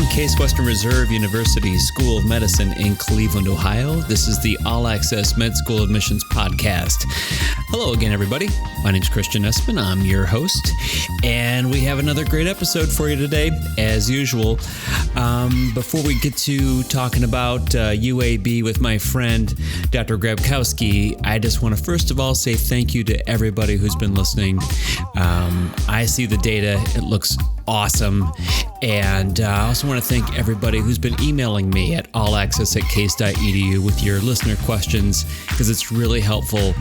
Case Western Reserve University School of Medicine in Cleveland, Ohio. This is the All Access Med School Admissions Podcast. Hello again, everybody. My name is Christian Espin. I'm your host, and we have another great episode for you today, as usual. Before we get to talking about UAB with my friend, Dr. Grabkowski, I just want to first of all say thank you to everybody who's been listening. I see the data. It looks awesome. And I also want to thank everybody who's been emailing me at allaccess@case.edu with your listener questions, because it's really helpful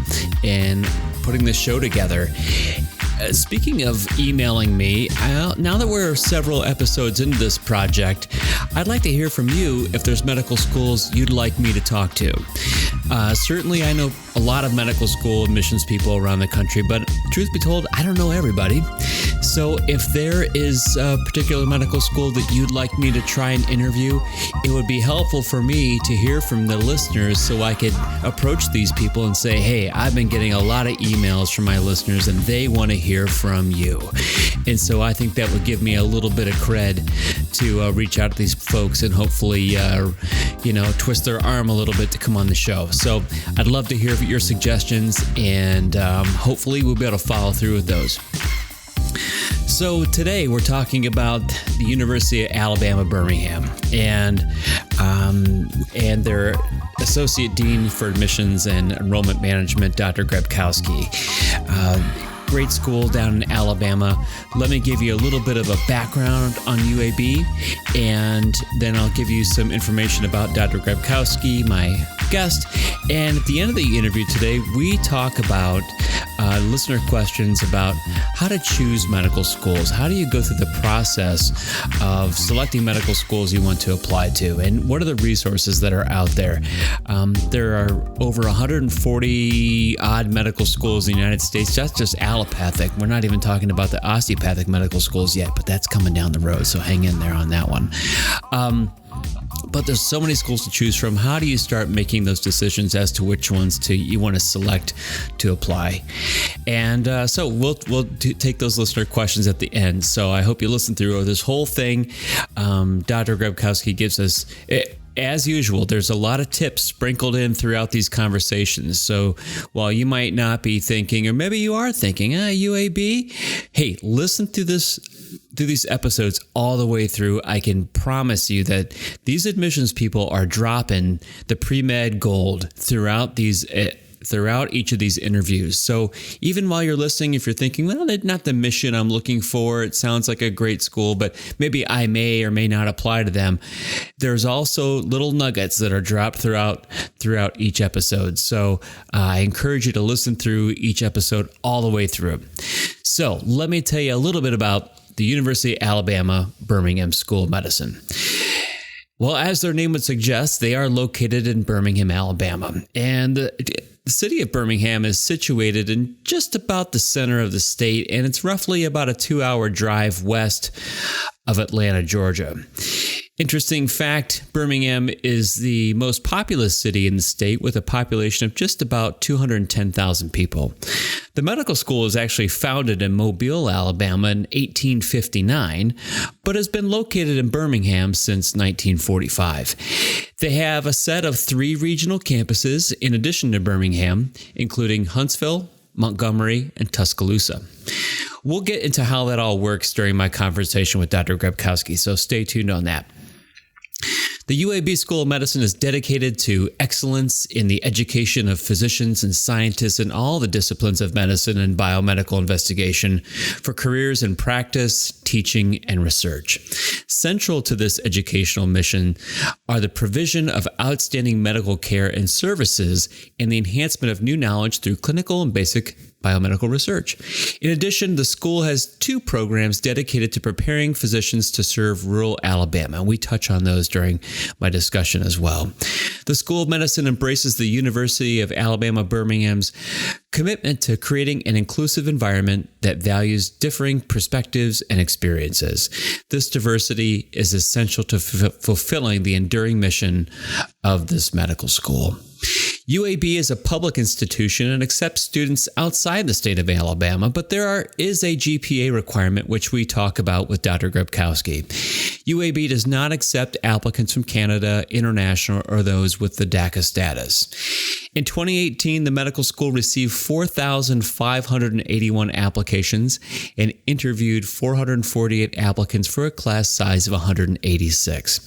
in putting this show together. Speaking of emailing me, now that we're several episodes into this project, I'd like to hear from you if there's medical schools you'd like me to talk to. Certainly, I know a lot of medical school admissions people around the country, but truth be told, I don't know everybody. So if there is a particular medical school that you'd like me to try and interview, it would be helpful for me to hear from the listeners so I could approach these people and say, hey, I've been getting a lot of emails from my listeners and they want to hear from you. And so I think that would give me a little bit of cred to reach out to these folks and hopefully, twist their arm a little bit to come on the show. So I'd love to hear your suggestions, and hopefully we'll be able to follow through with those. So today we're talking about the University of Alabama-Birmingham and their Associate Dean for Admissions and Enrollment Management, Dr. Grabkowski. Great school down in Alabama. Let me give you a little bit of a background on UAB, and then I'll give you some information about Dr. Grabkowski, my guest. And at the end of the interview today, we talk about listener questions about how to choose medical schools. How do you go through the process of selecting medical schools you want to apply to? And what are the resources that are out there? There are over 140 odd medical schools in the United States. That's just allopathic. We're not even talking about the osteopathic medical schools yet, but that's coming down the road. So hang in there on that one. But there's so many schools to choose from. How do you start making those decisions as to which ones you want to select to apply? And so we'll take those listener questions at the end. So I hope you listen through this whole thing. Dr. Grabkowski gives us, as usual, there's a lot of tips sprinkled in throughout these conversations. So while you might not be thinking, or maybe you are thinking, UAB, hey, listen to these episodes all the way through. I can promise you that these admissions people are dropping the pre-med gold throughout each of these interviews. So even while you're listening, if you're thinking, well, that's not the mission I'm looking for, it sounds like a great school, but maybe I may or may not apply to them, there's also little nuggets that are dropped throughout each episode. So I encourage you to listen through each episode all the way through. So let me tell you a little bit about the University of Alabama-Birmingham School of Medicine. Well, as their name would suggest, they are located in Birmingham, Alabama. And the city of Birmingham is situated in just about the center of the state, and it's roughly about a 2-hour drive west of Atlanta, Georgia. Interesting fact, Birmingham is the most populous city in the state with a population of just about 210,000 people. The medical school was actually founded in Mobile, Alabama in 1859, but has been located in Birmingham since 1945. They have a set of 3 regional campuses in addition to Birmingham, including Huntsville, Montgomery, and Tuscaloosa. We'll get into how that all works during my conversation with Dr. Grabkowski, so stay tuned on that. The UAB School of Medicine is dedicated to excellence in the education of physicians and scientists in all the disciplines of medicine and biomedical investigation for careers in practice, teaching, and research. Central to this educational mission are the provision of outstanding medical care and services and the enhancement of new knowledge through clinical and basic biomedical research. In addition, the school has 2 programs dedicated to preparing physicians to serve rural Alabama. We touch on those during my discussion as well. The School of Medicine embraces the University of Alabama-Birmingham's commitment to creating an inclusive environment that values differing perspectives and experiences. This diversity is essential to fulfilling the enduring mission of this medical school. UAB is a public institution and accepts students outside the state of Alabama, but there is a GPA requirement, which we talk about with Dr. Grabkowski. UAB does not accept applicants from Canada, international, or those with the DACA status. In 2018, the medical school received 4,581 applications and interviewed 448 applicants for a class size of 186.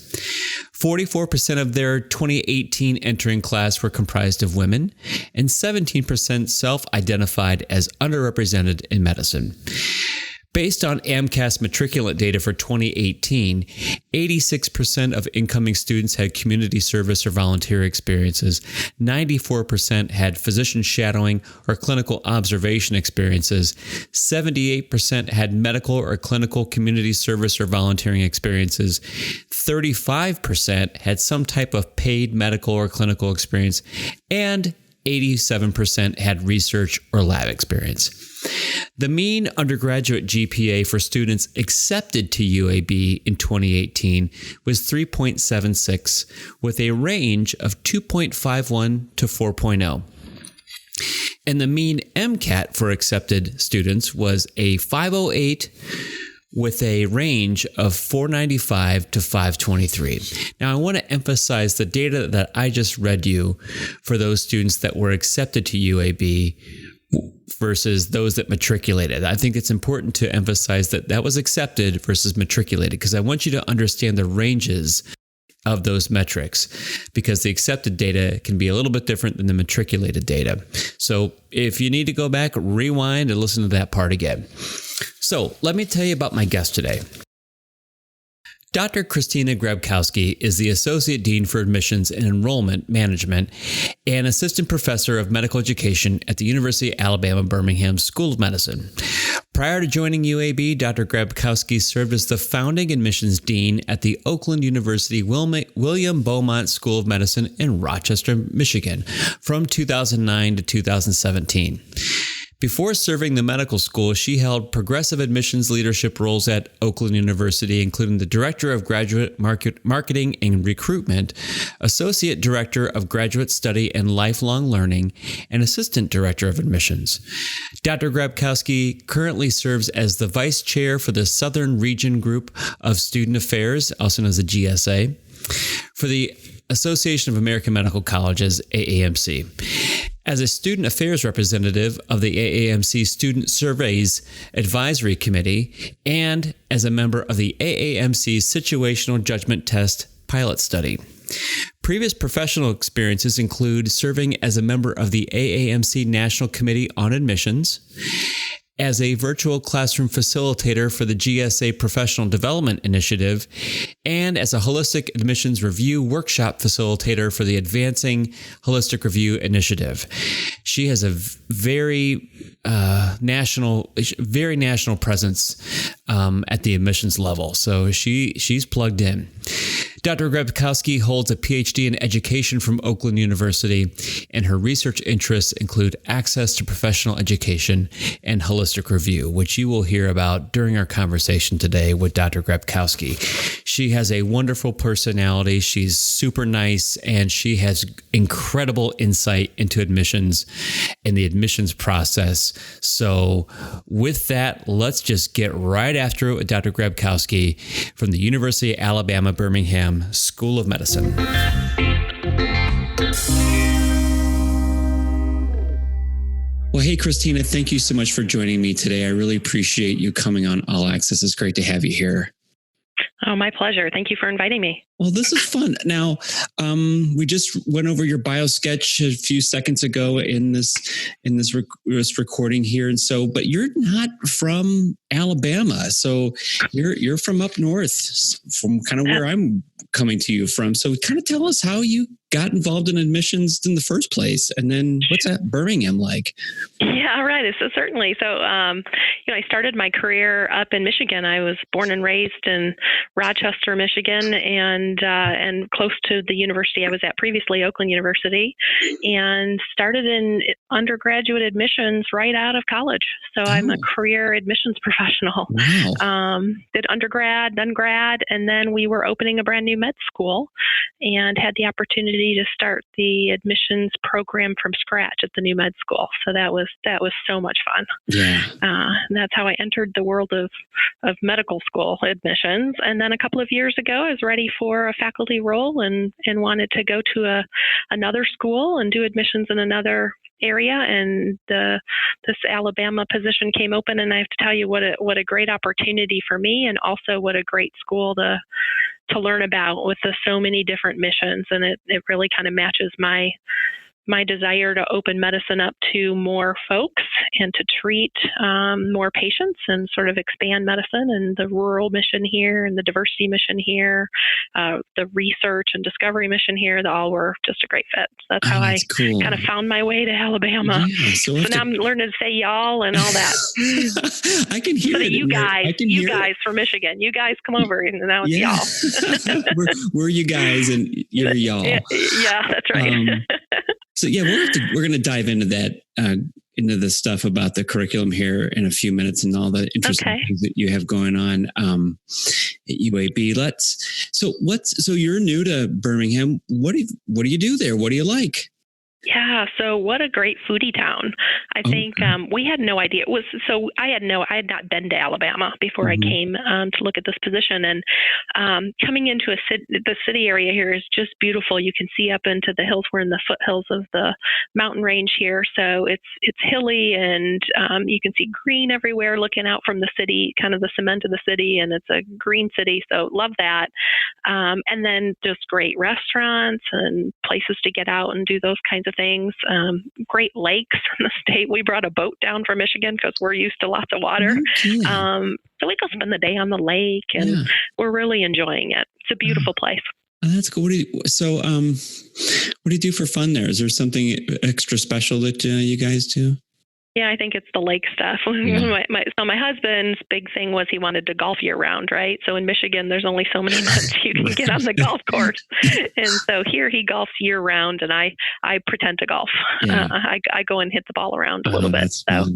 44% of their 2018 entering class were comprised of women, and 17% self-identified as underrepresented in medicine. Based on AMCAS matriculant data for 2018, 86% of incoming students had community service or volunteer experiences, 94% had physician shadowing or clinical observation experiences, 78% had medical or clinical community service or volunteering experiences, 35% had some type of paid medical or clinical experience, and 87% had research or lab experience. The mean undergraduate GPA for students accepted to UAB in 2018 was 3.76, with a range of 2.51 to 4.0. And the mean MCAT for accepted students was a 508, with a range of 495 to 523. Now, I want to emphasize the data that I just read you for those students that were accepted to UAB versus those that matriculated. I think it's important to emphasize that that was accepted versus matriculated, because I want you to understand the ranges of those metrics, because the accepted data can be a little bit different than the matriculated data. So if you need to go back, rewind and listen to that part again. So let me tell you about my guest today. Dr. Christina Grabkowski is the Associate Dean for Admissions and Enrollment Management and Assistant Professor of Medical Education at the University of Alabama-Birmingham School of Medicine. Prior to joining UAB, Dr. Grabkowski served as the founding admissions dean at the Oakland University William Beaumont School of Medicine in Rochester, Michigan, from 2009 to 2017. Before serving the medical school, she held progressive admissions leadership roles at Oakland University, including the Director of Graduate Marketing and Recruitment, Associate Director of Graduate Study and Lifelong Learning, and Assistant Director of Admissions. Dr. Grabkowski currently serves as the Vice Chair for the Southern Region Group of Student Affairs, also known as the GSA, for the Association of American Medical Colleges, AAMC. As a student affairs representative of the AAMC Student Surveys Advisory Committee, and as a member of the AAMC Situational Judgment Test Pilot Study. Previous professional experiences include serving as a member of the AAMC National Committee on Admissions, as a virtual classroom facilitator for the GSA Professional Development Initiative, and as a Holistic Admissions Review Workshop facilitator for the Advancing Holistic Review Initiative. She has a very national presence at the admissions level, so she's plugged in. Dr. Grabkowski holds a PhD in education from Oakland University, and her research interests include access to professional education and holistic review, which you will hear about during our conversation today with Dr. Grabkowski. She has a wonderful personality. She's super nice, and she has incredible insight into admissions and the admissions process. So with that, let's just get right after it with Dr. Grabkowski from the University of Alabama-Birmingham School of Medicine. Well, hey, Christina, thank you so much for joining me today. I really appreciate you coming on All Access. It's great to have you here. Oh, my pleasure. Thank you for inviting me. Well, this is fun. Now, we just went over your bio sketch a few seconds ago in this recording here, and so, but you're not from Alabama, so you're from up north, from kind of where I'm coming to you from. So, kind of tell us how you got involved in admissions in the first place, and then what's that Birmingham like? Yeah, right. So certainly. So, I started my career up in Michigan. I was born and raised in Rochester, Michigan, and close to the university I was at previously, Oakland University, and started in undergraduate admissions right out of college. So I'm a career admissions professional. Wow. Did undergrad, then grad, and then we were opening a brand new med school and had the opportunity opportunity to start the admissions program from scratch at the new med school. So that was so much fun. Yeah. And that's how I entered the world of medical school admissions. And then a couple of years ago, I was ready for a faculty role and wanted to go to another school and do admissions in another area, and this Alabama position came open, and I have to tell you what a great opportunity for me, and also what a great school to learn about with so many different missions. And it really kind of matches my desire to open medicine up to more folks and to treat more patients and sort of expand medicine, and the rural mission here and the diversity mission here, the research and discovery mission here, they all were just a great fit. So that's how I kind of found my way to Alabama. Yeah, so now I'm learning to say y'all and all that. I can hear so it. You guys from Michigan, you guys come over, and now it's y'all. we're you guys and you're y'all. Yeah, that's right. So yeah, we're going to dive into that, into the stuff about the curriculum here in a few minutes and all the interesting things that you have going on at UAB. So you're new to Birmingham. What do you do there? What do you like? Yeah, so what a great foodie town. I think we had no idea. I had not been to Alabama before I came to look at this position. And coming into the city area here is just beautiful. You can see up into the hills. We're in the foothills of the mountain range here. So it's hilly, and you can see green everywhere looking out from the city, kind of the cement of the city, and it's a green city. So love that. And then just great restaurants and places to get out and do those kinds of things. Great lakes in the state. We brought a boat down from Michigan because we're used to lots of water. So we go spend the day on the lake, and we're really enjoying it. It's a beautiful place. Oh, that's cool. What do you do for fun there? Is there something extra special that you guys do? Yeah, I think it's the lake stuff. Yeah. My husband's big thing was he wanted to golf year round, right? So in Michigan, there's only so many months you can get on the golf course. And so here he golfs year round, and I pretend to golf. Yeah. I go and hit the ball around a little bit. So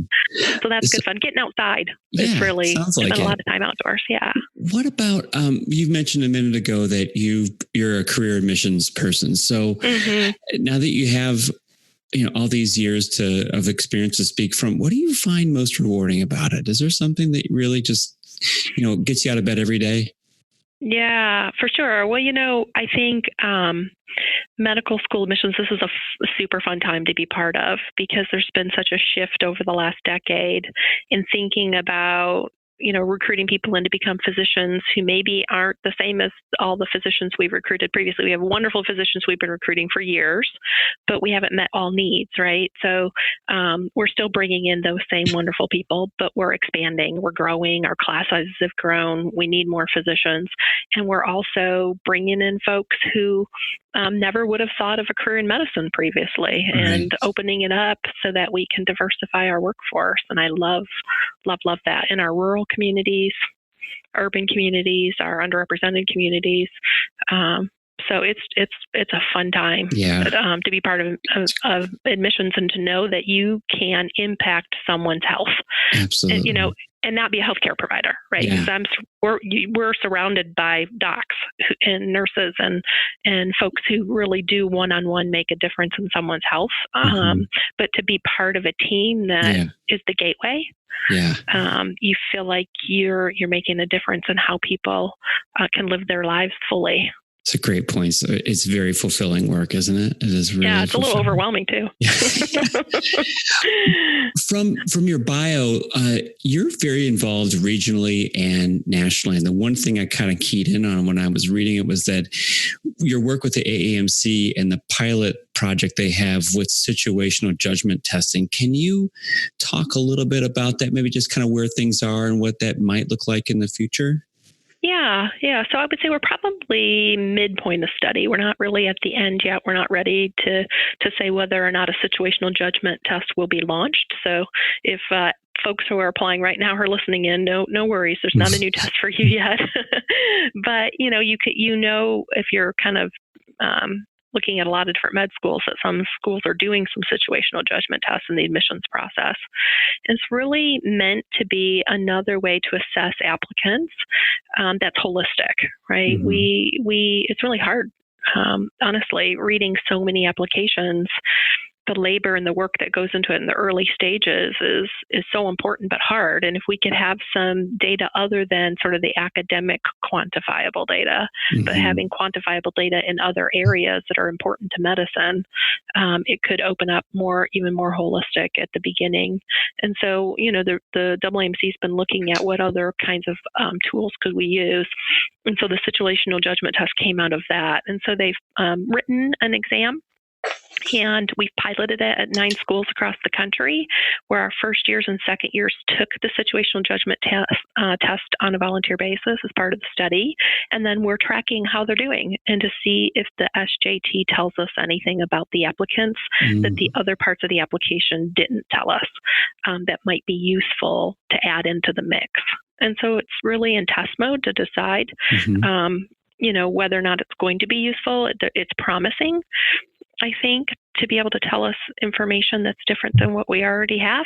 that's good fun. Getting outside is really spend a lot of time outdoors. Yeah. What about, you mentioned a minute ago that you're a career admissions person. So now that you have all these years of experience to speak from, what do you find most rewarding about it? Is there something that really just, gets you out of bed every day? Yeah, for sure. Well, I think medical school admissions, this is a super fun time to be part of, because there's been such a shift over the last decade in thinking about recruiting people in to become physicians who maybe aren't the same as all the physicians we've recruited previously. We have wonderful physicians we've been recruiting for years, but we haven't met all needs, right? So we're still bringing in those same wonderful people, but we're expanding, we're growing, our class sizes have grown, we need more physicians. And we're also bringing in folks who never would have thought of a career in medicine previously, and opening it up so that we can diversify our workforce. And I love that in our rural communities, urban communities, our underrepresented communities. So it's a fun time to be part of admissions, and to know that you can impact someone's health. Absolutely. And not be a healthcare provider, right? Because we're surrounded by docs and nurses and folks who really do one-on-one make a difference in someone's health. But to be part of a team that is the gateway, you feel like you're making a difference in how people can live their lives fully. It's a great point. So it's very fulfilling work, isn't it? It is really it's a little overwhelming too. From your bio, you're very involved regionally and nationally. And the one thing I kind of keyed in on when I was reading it was that your work with the AAMC and the pilot project they have with situational judgment testing. Can you talk a little bit about that? Maybe just kind of where things are and what that might look like in the future? Yeah. So I would say we're probably midpoint of study. We're not really at the end yet. We're not ready to say whether or not a situational judgment test will be launched. So if folks who are applying right now are listening in, no worries. There's not a new test for you yet. But if you're kind of looking at a lot of different med schools, that some schools are doing some situational judgment tests in the admissions process. It's really meant to be another way to assess applicants that's holistic, right? It's really hard honestly, reading so many applications, the labor and the work that goes into it in the early stages is so important but hard. And if we could have some data other than sort of the academic quantifiable data, but having quantifiable data in other areas that are important to medicine, it could open up even more holistic at the beginning. And so, the AAMC has been looking at what other kinds of tools could we use. And so the situational judgment test came out of that. And so they've written an exam, and we've piloted it at 9 schools across the country, where our first years and second years took the situational judgment test on a volunteer basis as part of the study. And then we're tracking how they're doing and to see if the SJT tells us anything about the applicants that the other parts of the application didn't tell us that might be useful to add into the mix. And so it's really in test mode to decide, whether or not it's going to be useful. It's promising, I think, to be able to tell us information that's different than what we already have.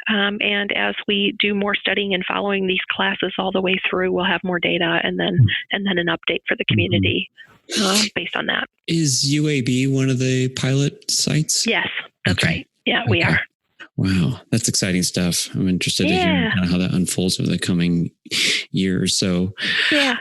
And as we do more studying and following these classes all the way through, we'll have more data and then an update for the community based on that. Is UAB one of the pilot sites? Yes, that's right. Yeah, we are. Wow, that's exciting stuff. I'm interested to hear how that unfolds over the coming year or so. Yeah.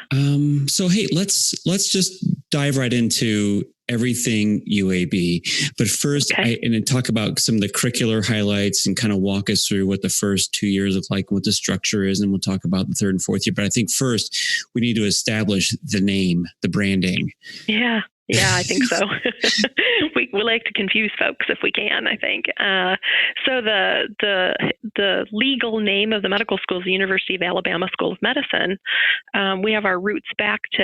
So hey, let's just dive right into everything UAB. But first, and then talk about some of the curricular highlights and kind of walk us through what the first 2 years look like, what the structure is, and we'll talk about the third and fourth year. But I think first we need to establish the name, the branding. Yeah. Yeah, I think so. we like to confuse folks if we can, I think. So the legal name of the medical school is the University of Alabama School of Medicine. We have our roots back to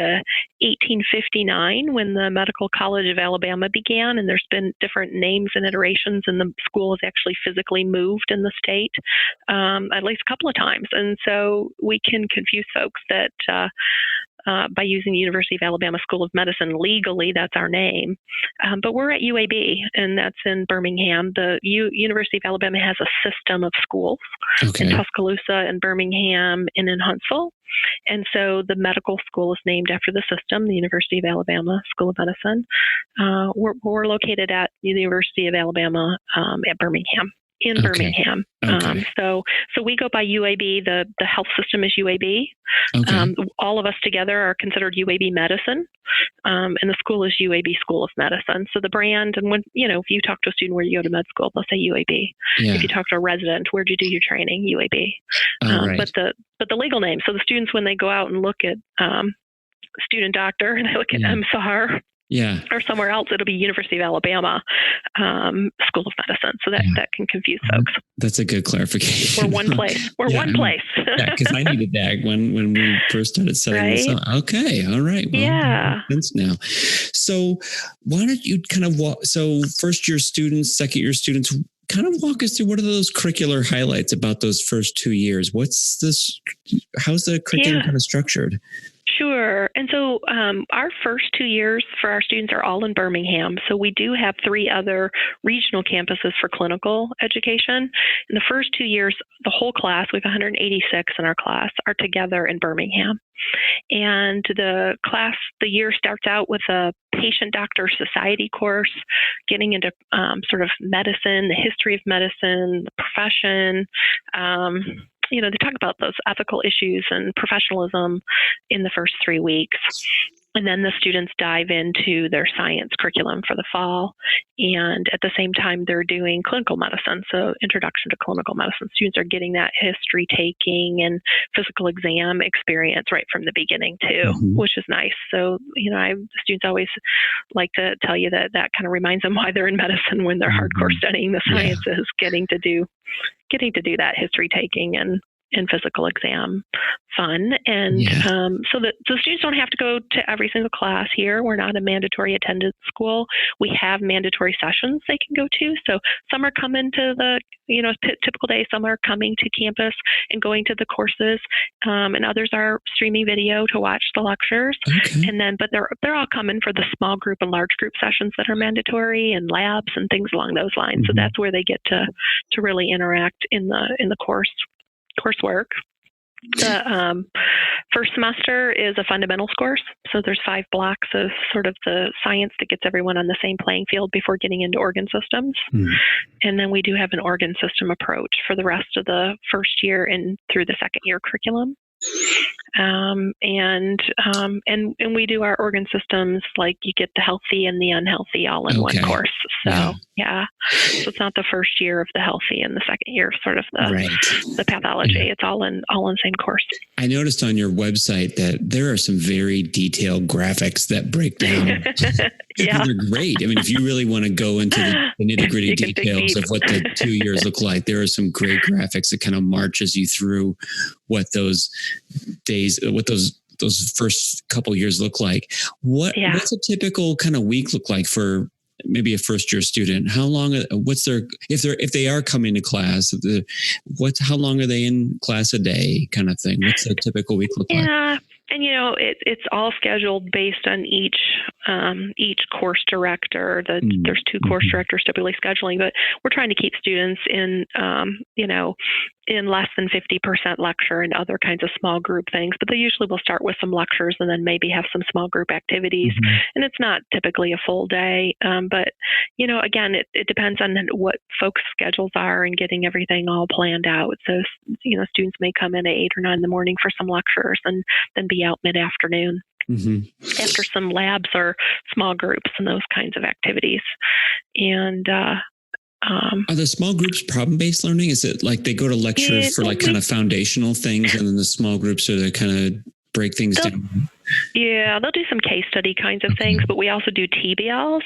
1859 when the Medical College of Alabama began, and there's been different names and iterations, and the school has actually physically moved in the state at least a couple of times. And so we can confuse folks that by using the University of Alabama School of Medicine legally, that's our name. But we're at UAB, and that's in Birmingham. The University of Alabama has a system of schools in Tuscaloosa and Birmingham and in Huntsville. And so the medical school is named after the system, the University of Alabama School of Medicine. We're located at the University of Alabama at Birmingham. In Birmingham. So we go by UAB. The health system is UAB. All of us together are considered UAB Medicine. And the school is UAB School of Medicine. So the brand, and when, if you talk to a student where you go to med school, they'll say UAB. If you talk to a resident, where'd you do your training? UAB. But the legal name. So the students, when they go out and look at student doctor, and they look at MSAR, or somewhere else, it'll be University of Alabama School of Medicine. So that can confuse folks. That's a good clarification. We're one place. One place. Because I needed that when we first started setting this up. Okay. All right. Well, makes sense now. So why don't you kind of first year students, second year students, kind of walk us through what are those curricular highlights about those first 2 years? How's the curriculum kind of structured? Sure. And so our first 2 years for our students are all in Birmingham. So we do have 3 other regional campuses for clinical education. In the first 2 years, the whole class, we have 186 in our class, are together in Birmingham. And the year starts out with a patient-doctor society course, getting into sort of medicine, the history of medicine, the profession. They talk about those ethical issues and professionalism in the first 3 weeks. And then the students dive into their science curriculum for the fall. And at the same time, they're doing clinical medicine. So introduction to clinical medicine. Students are getting that history taking and physical exam experience right from the beginning too, which is nice. So, students always like to tell you that kind of reminds them why they're in medicine when they're hardcore studying the sciences, getting to do that history taking and physical exam fun. And so the students don't have to go to every single class here. We're not a mandatory attendance school. We have mandatory sessions they can go to. So some are coming to the typical day. Some are coming to campus and going to the courses, and others are streaming video to watch the lectures. And then, but they're all coming for the small group and large group sessions that are mandatory, and labs and things along those lines. So that's where they get to really interact in the coursework. The first semester is a fundamentals course. So there's 5 blocks of sort of the science that gets everyone on the same playing field before getting into organ systems. And then we do have an organ system approach for the rest of the first year and through the second year curriculum. And we do our organ systems, like you get the healthy and the unhealthy all in one course. So so it's not the first year of the healthy and the second year of sort of the pathology. It's all in the same course. I noticed on your website that there are some very detailed graphics that break down. They're great. I mean, if you really want to go into the nitty gritty details of what the 2 years look like, there are some great graphics that kind of marches you through what those days, what those first couple years look like. What's a typical kind of week look like for maybe a first year student? How long, if they are coming to class, how long are they in class a day kind of thing? What's a typical week look like? And it's all scheduled based on each course director. There's 2 course directors typically scheduling, but we're trying to keep students in in less than 50% lecture and other kinds of small group things. But they usually will start with some lectures and then maybe have some small group activities. And it's not typically a full day. But again, it depends on what folks' schedules are and getting everything all planned out. So students may come in at 8 or 9 in the morning for some lectures and then be out mid-afternoon after some labs or small groups and those kinds of activities. And are the small groups problem-based learning? Is it like they go to lectures for like kind of foundational things, and then the small groups are to kind of break things down? Yeah, they'll do some case study kinds of things, but we also do TBLs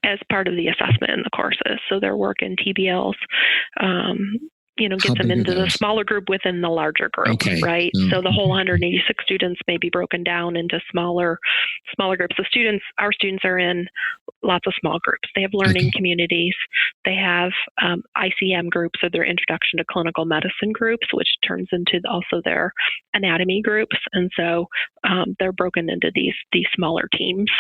as part of the assessment in the courses. So they're working TBLs. Get them into the smaller group within the larger group, right? So the whole 186 students may be broken down into smaller groups. So our students are in lots of small groups. They have learning communities. They have ICM groups, or their introduction to clinical medicine groups, which turns into also their anatomy groups. And so they're broken into these smaller teams.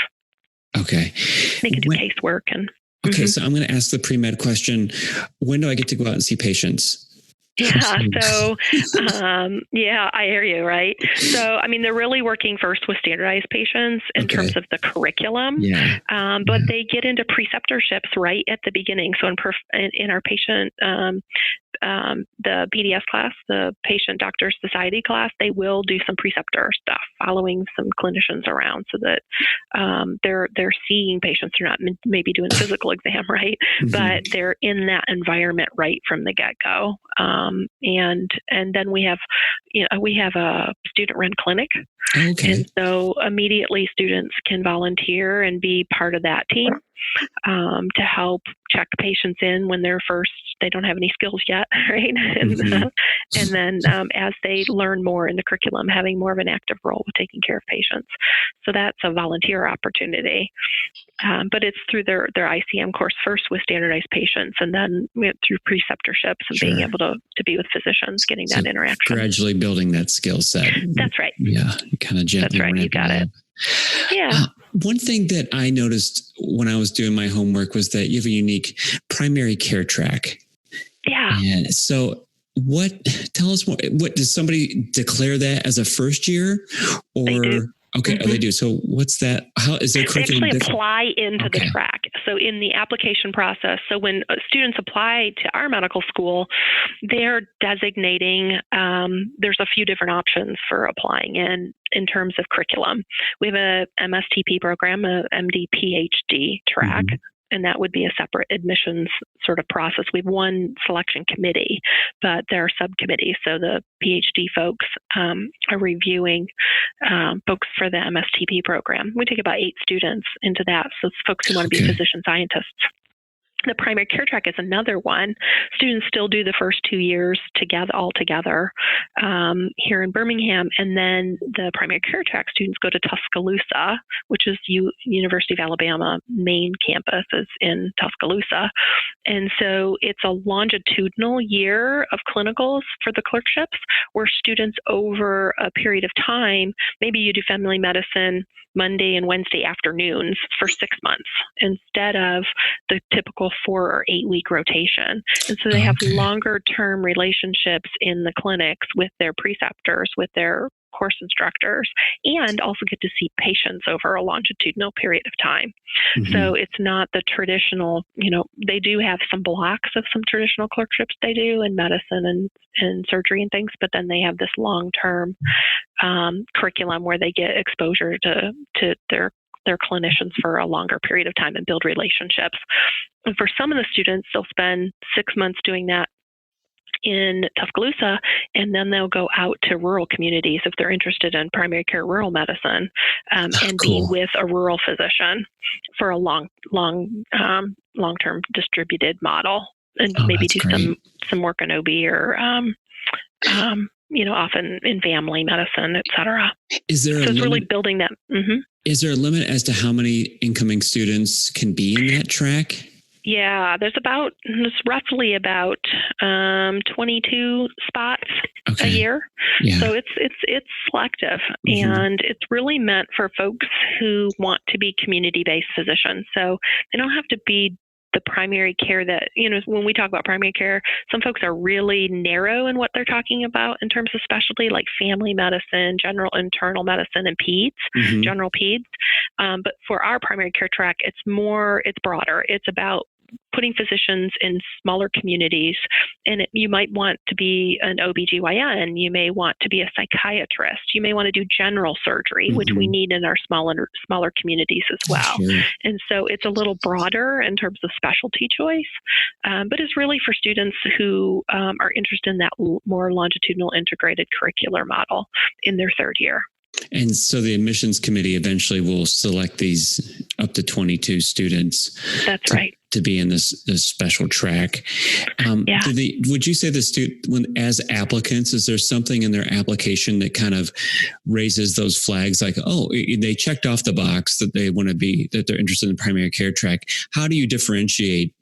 Okay. They can do casework and. Okay, so I'm going to ask the pre-med question. When do I get to go out and see patients? Yeah. So, I hear you, right? So, I mean, they're really working first with standardized patients in terms of the curriculum, but they get into preceptorships right at the beginning. So in our patient, the PDS class, the Patient Doctor Society class, they will do some preceptor stuff, following some clinicians around, so that they're seeing patients. They're not maybe doing a physical exam, right? But they're in that environment right from the get-go. And then we have a student-run clinic, and so immediately students can volunteer and be part of that team to help check patients in when they don't have any skills yet, right? And then as they learn more in the curriculum, having more of an active role with taking care of patients. So that's a volunteer opportunity. But it's through their ICM course first with standardized patients, and then through preceptorships and being able to be with physicians, getting that interaction. Gradually building that skill set. That's right. Yeah, kind of gently. That's right. You got it. Yeah. One thing that I noticed when I was doing my homework was that you have a unique primary care track. Yeah. And so tell us more. What, does somebody declare that as a first year, or? They do. Okay. Oh, they do. So what's that? How is their curriculum They actually different? apply into the track. So in the application process, so when students apply to our medical school, they're designating, there's a few different options for applying in terms of curriculum. We have a MSTP program, a MD PhD track. And that would be a separate admissions sort of process. We have one selection committee, but there are subcommittees. So the PhD folks are reviewing folks for the MSTP program. We take about 8 students into that. So it's folks who want to be physician scientists. The primary care track is another one. Students still do the first 2 years all together here in Birmingham. And then the primary care track students go to Tuscaloosa, which is University of Alabama main campus is in Tuscaloosa. And so it's a longitudinal year of clinicals for the clerkships, where students over a period of time, maybe you do family medicine Monday and Wednesday afternoons for 6 months instead of the typical a 4 or 8 week rotation. And so they have longer term relationships in the clinics with their preceptors, with their course instructors, and also get to see patients over a longitudinal period of time. So it's not the traditional, they do have some blocks of some traditional clerkships they do in medicine and surgery and things, but then they have this long-term curriculum where they get exposure to their clinicians for a longer period of time and build relationships. And for some of the students, they'll spend 6 months doing that in Tuscaloosa, and then they'll go out to rural communities if they're interested in primary care rural medicine, and be with a rural physician for a long-term distributed model, and maybe do some work in OB or often in family medicine, et cetera. Is there it's really building that. Is there a limit as to how many incoming students can be in that track? Yeah, there's roughly about 22 spots a year. Yeah. So it's selective, and it's really meant for folks who want to be community-based physicians. So they don't have to be the primary care that, when we talk about primary care, some folks are really narrow in what they're talking about in terms of specialty, like family medicine, general internal medicine, and peds, general peds. But for our primary care track, it's broader. It's about putting physicians in smaller communities. And you might want to be an OBGYN. You may want to be a psychiatrist. You may want to do general surgery, which we need in our smaller communities as well. Sure. And so it's a little broader in terms of specialty choice, but it's really for students who are interested in that more longitudinal integrated curricular model in their third year. And so the admissions committee eventually will select these up to 22 students. That's right. To be in this special track. Would you say as applicants, is there something in their application that kind of raises those flags, like, they checked off the box that that they're interested in the primary care track? How do you differentiate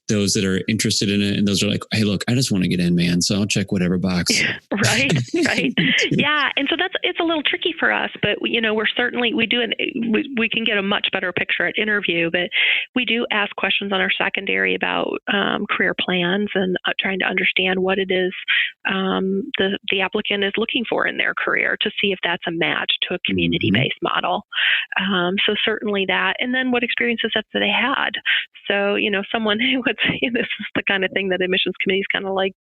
those that are interested in it and those are like, hey, look, I just want to get in, man, so I'll check whatever box. Right. Yeah. And so it's a little tricky for us, but we can get a much better picture at interview, but we do ask questions on our secondary about career plans and trying to understand what it is the applicant is looking for in their career to see if that's a match to a community-based model. So certainly that, and then what experiences that they had. So, someone who would say, this is the kind of thing that admissions committees kind of like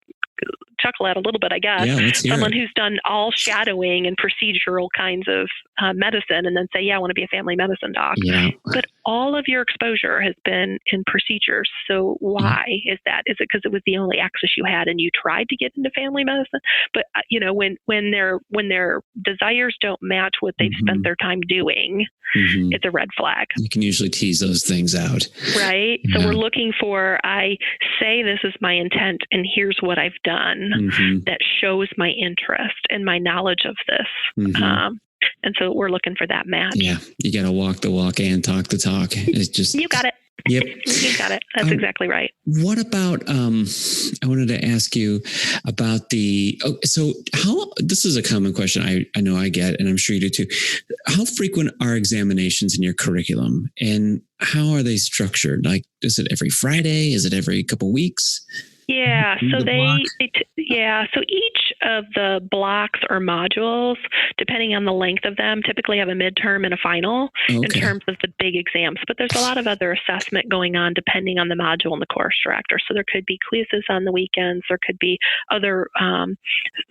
chuckle at a little bit, I guess. Yeah, someone who's done all shadowing and procedural kinds of medicine and then say, I want to be a family medicine doc. Yeah. But all of your exposure has been in procedures. So why is that? Is it because it was the only access you had and you tried to get into family medicine? But, when their desires don't match what they've spent their time doing, it's a red flag. You can usually tease those things out. Right. Yeah. So we're looking for, I say this is my intent and here's what I've done that shows my interest and my knowledge of this. And so we're looking for that match. Yeah. You got to walk the walk and talk the talk. It's just, you got it. Yep. You got it. That's exactly right. What about, I wanted to ask you about this is a common question I know I get, and I'm sure you do too. How frequent are examinations in your curriculum, and how are they structured? Like, is it every Friday? Is it every couple weeks? Yeah. So so each of the blocks or modules, depending on the length of them, typically have a midterm and a final in terms of the big exams. But there's a lot of other assessment going on depending on the module and the course director. So there could be quizzes on the weekends. There could be other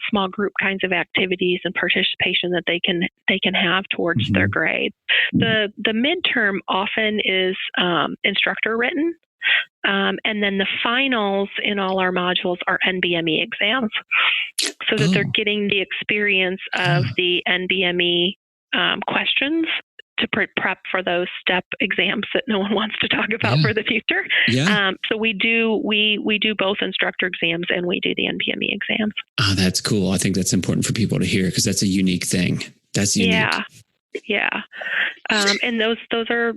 small group kinds of activities and participation that they can have towards their grades. The midterm often is instructor written. And then the finals in all our modules are NBME exams, so that they're getting the experience of the NBME questions to prep for those step exams that no one wants to talk about for the future. Yeah. So we do both instructor exams and we do the NBME exams. Oh, that's cool. I think that's important for people to hear because that's a unique thing. That's unique. Yeah. And those are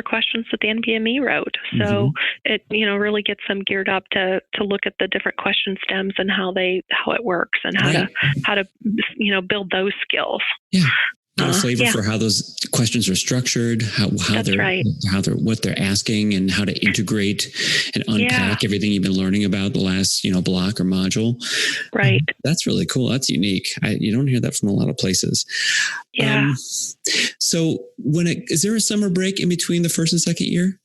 questions that the NBME wrote. So it, really gets them geared up to look at the different question stems and how it works and how to build those skills. Yeah. get a flavor for how those questions are structured, what they're asking, and how to integrate and unpack everything you've been learning about the last, block or module. Right. That's really cool. That's unique. You don't hear that from a lot of places. Yeah. So is there a summer break in between the first and second year?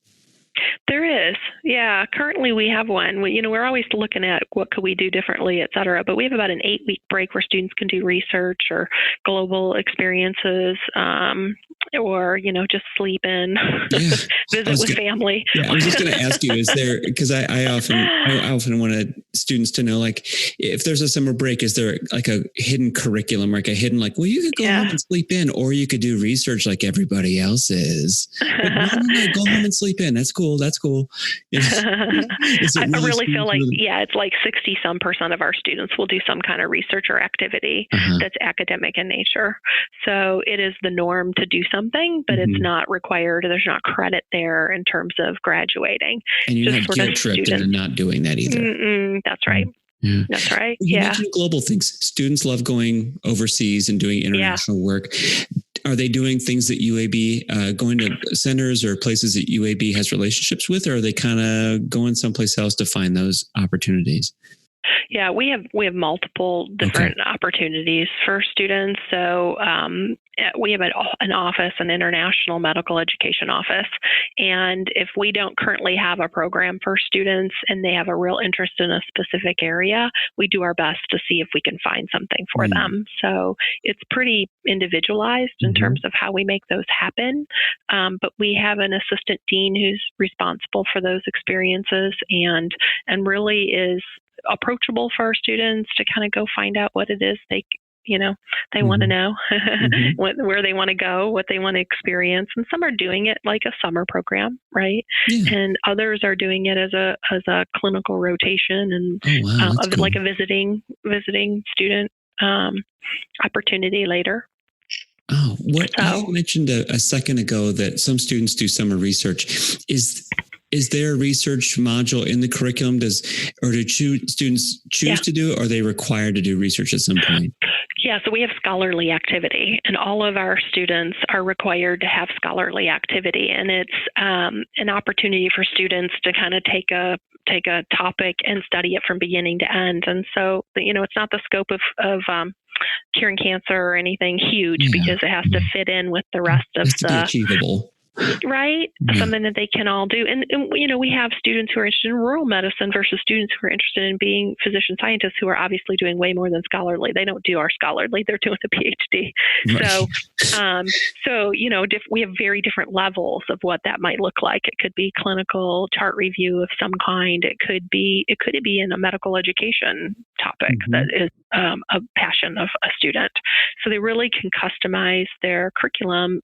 There is. Yeah. Currently we have one. We're always looking at what could we do differently, et cetera. But we have about an 8-week break where students can do research or global experiences, or, just sleep in, visit with family. Yeah, I was just going to ask you, is there, because I often want students to know, like, if there's a summer break, is there like a hidden curriculum, like a hidden, like, well, you could go home and sleep in, or you could do research like everybody else is. But no, go home and sleep in. That's cool. I really feel like, it's like 60% of our students will do some kind of research or activity that's academic in nature. So it is the norm to do something, but it's not required. There's not credit there in terms of graduating. And you're not guilt-tripped into not doing that either. That's right. Yeah. That's right. You mentioned global things. Students love going overseas and doing international work. Are they doing things that UAB, going to centers or places that UAB has relationships with, or are they kind of going someplace else to find those opportunities? Yeah, we have multiple different opportunities for students. So we have an office, an international medical education office. And if we don't currently have a program for students and they have a real interest in a specific area, we do our best to see if we can find something for them. So it's pretty individualized in terms of how we make those happen. But we have an assistant dean who's responsible for those experiences and really is approachable for our students to kind of go find out what it is they want to know, where they want to go, what they want to experience. And some are doing it like a summer program, right? Yeah. And others are doing it as a clinical rotation and like a visiting student opportunity later. Oh, you mentioned a second ago that some students do summer research. Is there a research module in the curriculum? Do students choose to do it, or are they required to do research at some point? Yeah, so we have scholarly activity, and all of our students are required to have scholarly activity, and it's an opportunity for students to kind of take a topic and study it from beginning to end. And so, it's not the scope of curing cancer or anything huge because it has to fit in with the rest of to be achievable. Right? Yeah. Something that they can all do. And, we have students who are interested in rural medicine versus students who are interested in being physician scientists who are obviously doing way more than scholarly. They don't do our scholarly, they're doing a PhD. Right. So, we have very different levels of what that might look like. It could be clinical chart review of some kind. It could be in a medical education topic that is a passion of a student. So they really can customize their curriculum,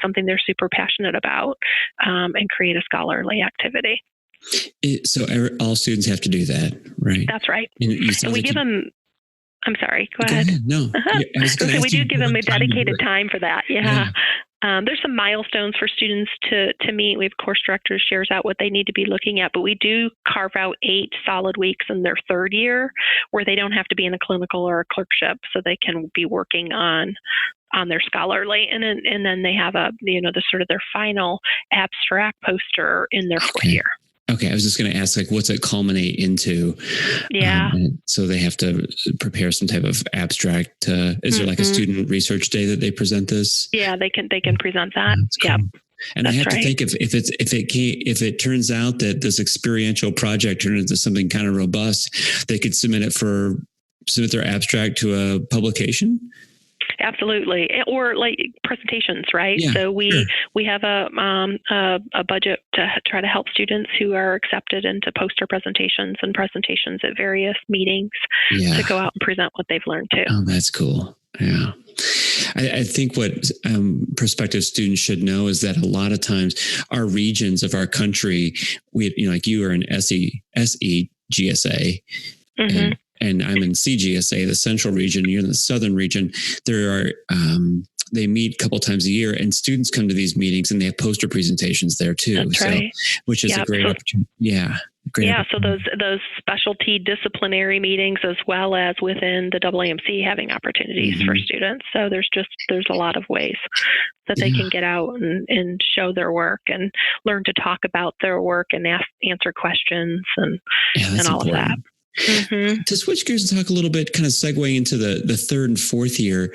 something they're super passionate about, and create a scholarly activity. So all students have to do that, right? That's right. And we give them, I'm sorry, go ahead. No. We do give them a dedicated time for that. Yeah. There's some milestones for students to meet. We have course directors shares out what they need to be looking at, but we do carve out 8 solid weeks in their third year where they don't have to be in a clinical or a clerkship, so they can be working on their scholarly, and then they have the sort of their final abstract poster in their fourth year. Okay, I was just going to ask, like, what's it culminate into? Yeah. So they have to prepare some type of abstract. Is there like a student research day that they present this? Yeah, they can present that. Cool. Yeah. And I have to think if it turns out that this experiential project turned into something kind of robust, they could submit their abstract to a publication. Absolutely. Or like presentations, right? Yeah, so we have a budget to try to help students who are accepted into poster presentations and presentations at various meetings to go out and present what they've learned too. Oh, that's cool. Yeah. I think what prospective students should know is that a lot of times our regions of our country, like you are in SE GSA, and I'm in CGSA, the central region. You're in the southern region. There are they meet a couple times a year, and students come to these meetings and they have poster presentations there too. That's right. Which is a great opportunity. Yeah. So those specialty disciplinary meetings, as well as within the AAMC, having opportunities for students. So there's a lot of ways that they can get out and show their work and learn to talk about their work and answer questions and all of that. To switch gears and talk a little bit, kind of segueing into the third and fourth year,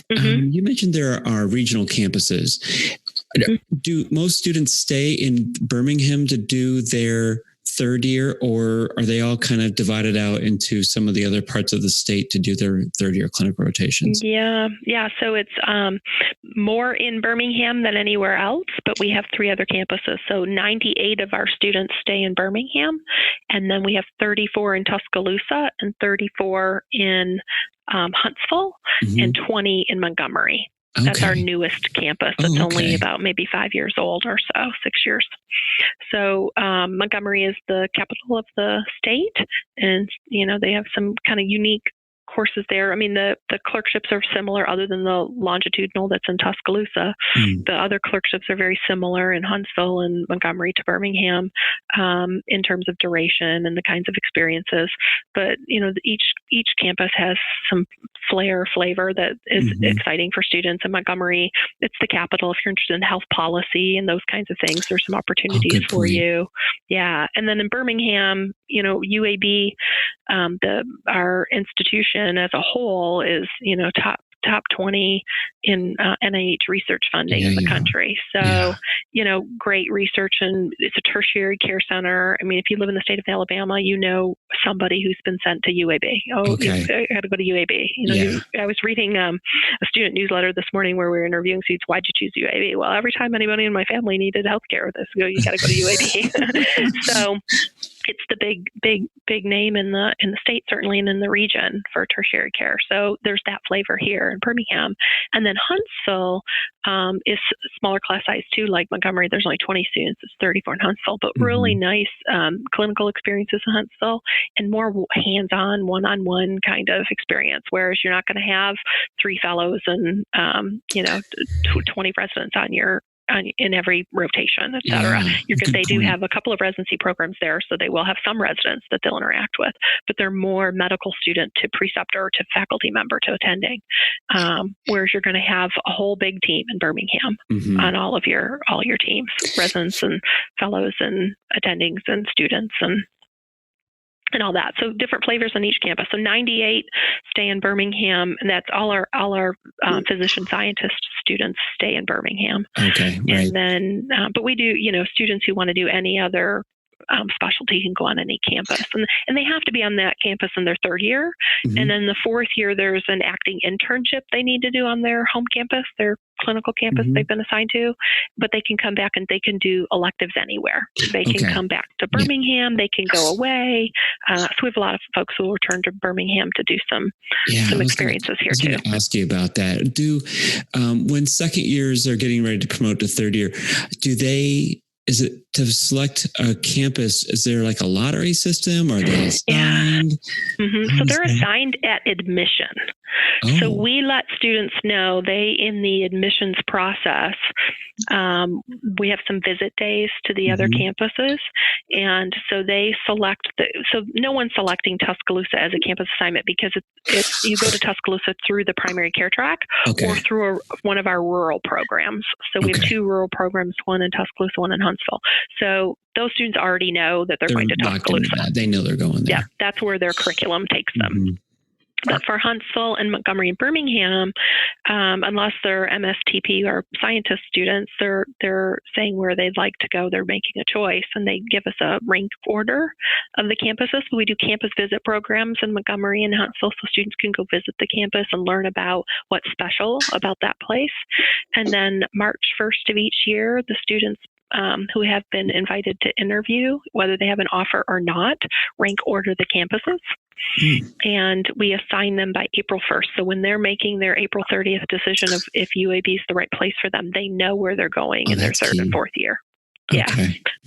you mentioned there are regional campuses. Do most students stay in Birmingham to do their third year, or are they all kind of divided out into some of the other parts of the state to do their third year clinical rotations? Yeah. So it's more in Birmingham than anywhere else, but we have 3 other campuses. So 98 of our students stay in Birmingham, and then we have 34 in Tuscaloosa and 34 in Huntsville and 20 in Montgomery. Okay. That's our newest campus. It's only about maybe 5 years old or so, 6 years. So Montgomery is the capital of the state, and they have some kind of unique courses there. I mean, the clerkships are similar, other than the longitudinal that's in Tuscaloosa. The other clerkships are very similar in Huntsville and Montgomery to Birmingham in terms of duration and the kinds of experiences. But each campus has some flavor that is exciting for students. In Montgomery, it's the capital. If you're interested in health policy and those kinds of things, there's some opportunities for you. Yeah, and then in Birmingham, UAB, our institution as a whole is, top 20 in NIH research funding in the country. So, great research, and it's a tertiary care center. I mean, if you live in the state of Alabama, somebody who's been sent to UAB. You got to go to UAB. I was reading a student newsletter this morning where we were interviewing students. Why'd you choose UAB? Well, every time anybody in my family needed healthcare, you got to go to UAB. So it's the big name in the state, certainly, and in the region for tertiary care. So there's that flavor here in Birmingham. And then Huntsville is smaller class size too, like Montgomery. There's only 20 students. It's 34 in Huntsville, but really nice clinical experiences in Huntsville and more hands-on, one-on-one kind of experience, whereas you're not going to have 3 fellows and 20 residents in every rotation, et cetera. They do have a couple of residency programs there, so they will have some residents that they'll interact with, but they're more medical student to preceptor to faculty member to attending, whereas you're going to have a whole big team in Birmingham on all your teams, residents and fellows and attendings and students and all that. So different flavors on each campus. So 98 stay in Birmingham, and that's all our physician scientist students stay in Birmingham. Okay, right. And then, but we do, students who want to do any other specialty can go on any campus, and they have to be on that campus in their third year. And then the fourth year, there's an acting internship they need to do on their home campus, their clinical campus they've been assigned to, but they can come back and they can do electives anywhere. They can come back to Birmingham, they can go away. So we have a lot of folks who will return to Birmingham to do some experiences here too. I was going to ask you about that. When second years are getting ready to promote to third year, is it to select a campus? Is there like a lottery system? Or are they assigned? So they're assigned at admission. So we let students know in the admissions process, we have some visit days to the other campuses. And so they select, so no one's selecting Tuscaloosa as a campus assignment because you go to Tuscaloosa through the primary care track or through one of our rural programs. So we have 2 rural programs, one in Tuscaloosa, one in Huntsville. So those students already know that they're going to Tuscaloosa. They know they're going there. Yeah, that's where their curriculum takes them. But for Huntsville and Montgomery and Birmingham, unless they're MSTP or scientist students, they're saying where they'd like to go. They're making a choice, and they give us a rank order of the campuses. So we do campus visit programs in Montgomery and Huntsville, so students can go visit the campus and learn about what's special about that place. And then March 1st of each year, the students who have been invited to interview, whether they have an offer or not, rank order the campuses. And we assign them by April 1st. So when they're making their April 30th decision of if UAB is the right place for them, they know where they're going in their third and fourth year. Yeah.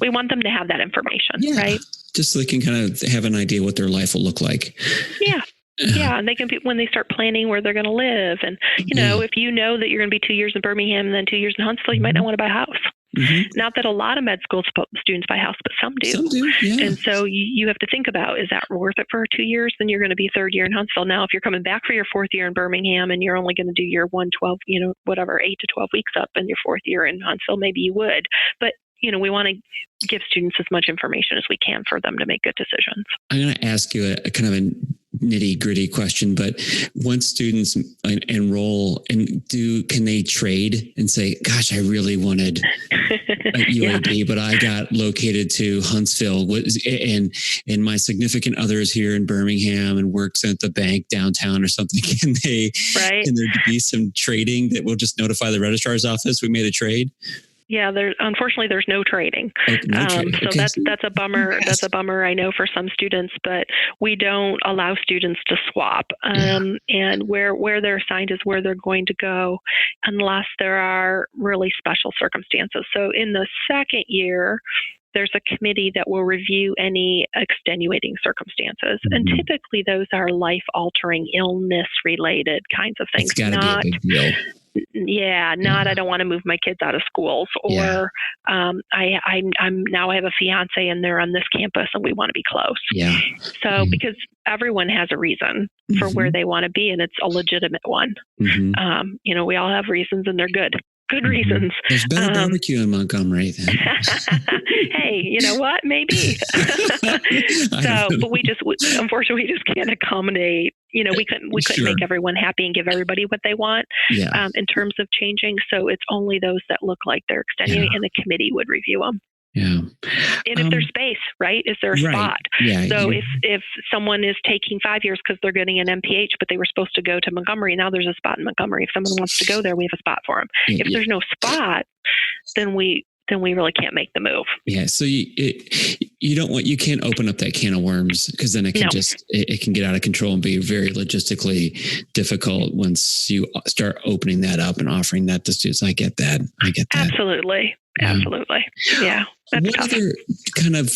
We want them to have that information, right? Just so they can kind of have an idea what their life will look like. Yeah. Yeah, and they can be when they start planning where they're going to live, and if you know that you're going to be 2 years in Birmingham and then 2 years in Huntsville, you might not want to buy a house. Not that a lot of med school students buy a house, but some do. Some do, yeah. And so you have to think about, is that worth it for 2 years? Then you're going to be third year in Huntsville. Now, if you're coming back for your fourth year in Birmingham and you're only going to do your 112, whatever, 8 to 12 weeks up in your fourth year in Huntsville, maybe you would. But we want to give students as much information as we can for them to make good decisions. I'm going to ask you a kind of a nitty gritty question, but once students enroll, can they trade and say, gosh, I really wanted UAB, but I got located to Huntsville and my significant other is here in Birmingham and works at the bank downtown or something. Can there be some trading that will just notify the registrar's office we made a trade? Yeah, unfortunately, there's no trading. So that's a bummer. Yes. That's a bummer, I know, for some students, but we don't allow students to swap. And where they're assigned is where they're going to go, unless there are really special circumstances. So in the second year, there's a committee that will review any extenuating circumstances. And typically those are life-altering, illness-related kinds of things. It's got to be a big deal. I don't want to move my kids out of schools, or I have a fiance and they're on this campus and we want to be close. Yeah. So because everyone has a reason for where they want to be, and it's a legitimate one. We all have reasons, and they're good reasons. There's better barbecue in Montgomery then. Hey, you know what? Maybe. But unfortunately, we just can't accommodate. We couldn't make everyone happy and give everybody what they want in terms of changing. So it's only those that look like they're extenuating, and the committee would review them. Yeah. And if there's space, right? Is there a spot? Yeah. So if someone is taking 5 years because they're getting an MPH, but they were supposed to go to Montgomery, now there's a spot in Montgomery. If someone wants to go there, we have a spot for them. If there's no spot, then we really can't make the move. Yeah. So you can't open up that can of worms, because then it can it can get out of control and be very logistically difficult once you start opening that up and offering that to students. I get that. Absolutely. Yeah. What tough. Other kind of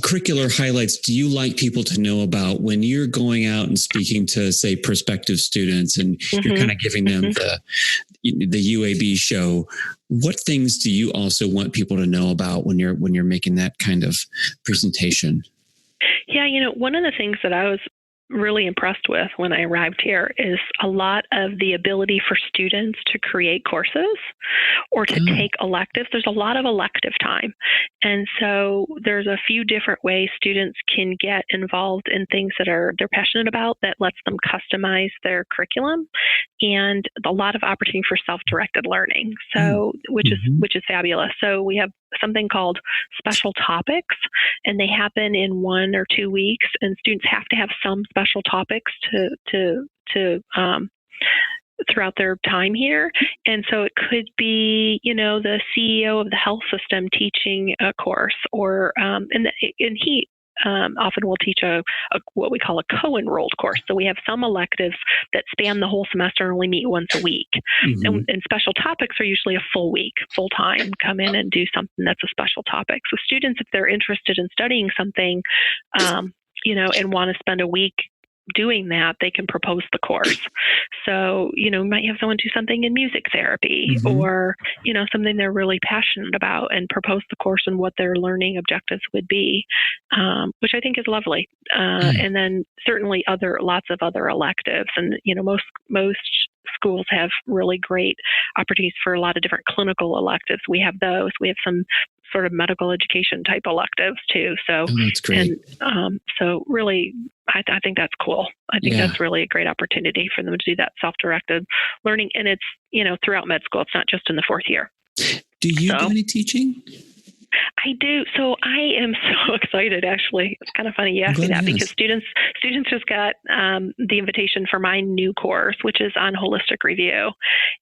curricular highlights do you like people to know about when you're going out and speaking to, say, prospective students, and you're kind of giving them the UAB show? What things do you also want people to know about when you're making that kind of presentation? Yeah, one of the things that I was really impressed with when I arrived here is a lot of the ability for students to create courses or to take electives. There's a lot of elective time. And so there's a few different ways students can get involved in things that they're passionate about that lets them customize their curriculum, and a lot of opportunity for self-directed learning. So, which is fabulous. So we have something called special topics, and they happen in 1 or 2 weeks, and students have to have some special topics to throughout their time here. And so it could be, the CEO of the health system teaching a course, or and he often will teach a what we call a co-enrolled course. So we have some electives that span the whole semester and only meet once a week. And special topics are usually a full week, full time, come in and do something that's a special topic. So students, if they're interested in studying something, and want to spend a week doing that, they can propose the course. So, you might have someone do something in music therapy or, something they're really passionate about, and propose the course and what their learning objectives would be, which I think is lovely. And then certainly lots of other electives. And, most schools have really great opportunities for a lot of different clinical electives. We have those. We have some sort of medical education type electives too. So, that's great. And so really, I think that's cool. I think that's really a great opportunity for them to do that self-directed learning. And it's, throughout med school, it's not just in the fourth year. Do you do any teaching? I do. So I am so excited, actually. It's kind of funny you asked me that, because students just got the invitation for my new course, which is on holistic review,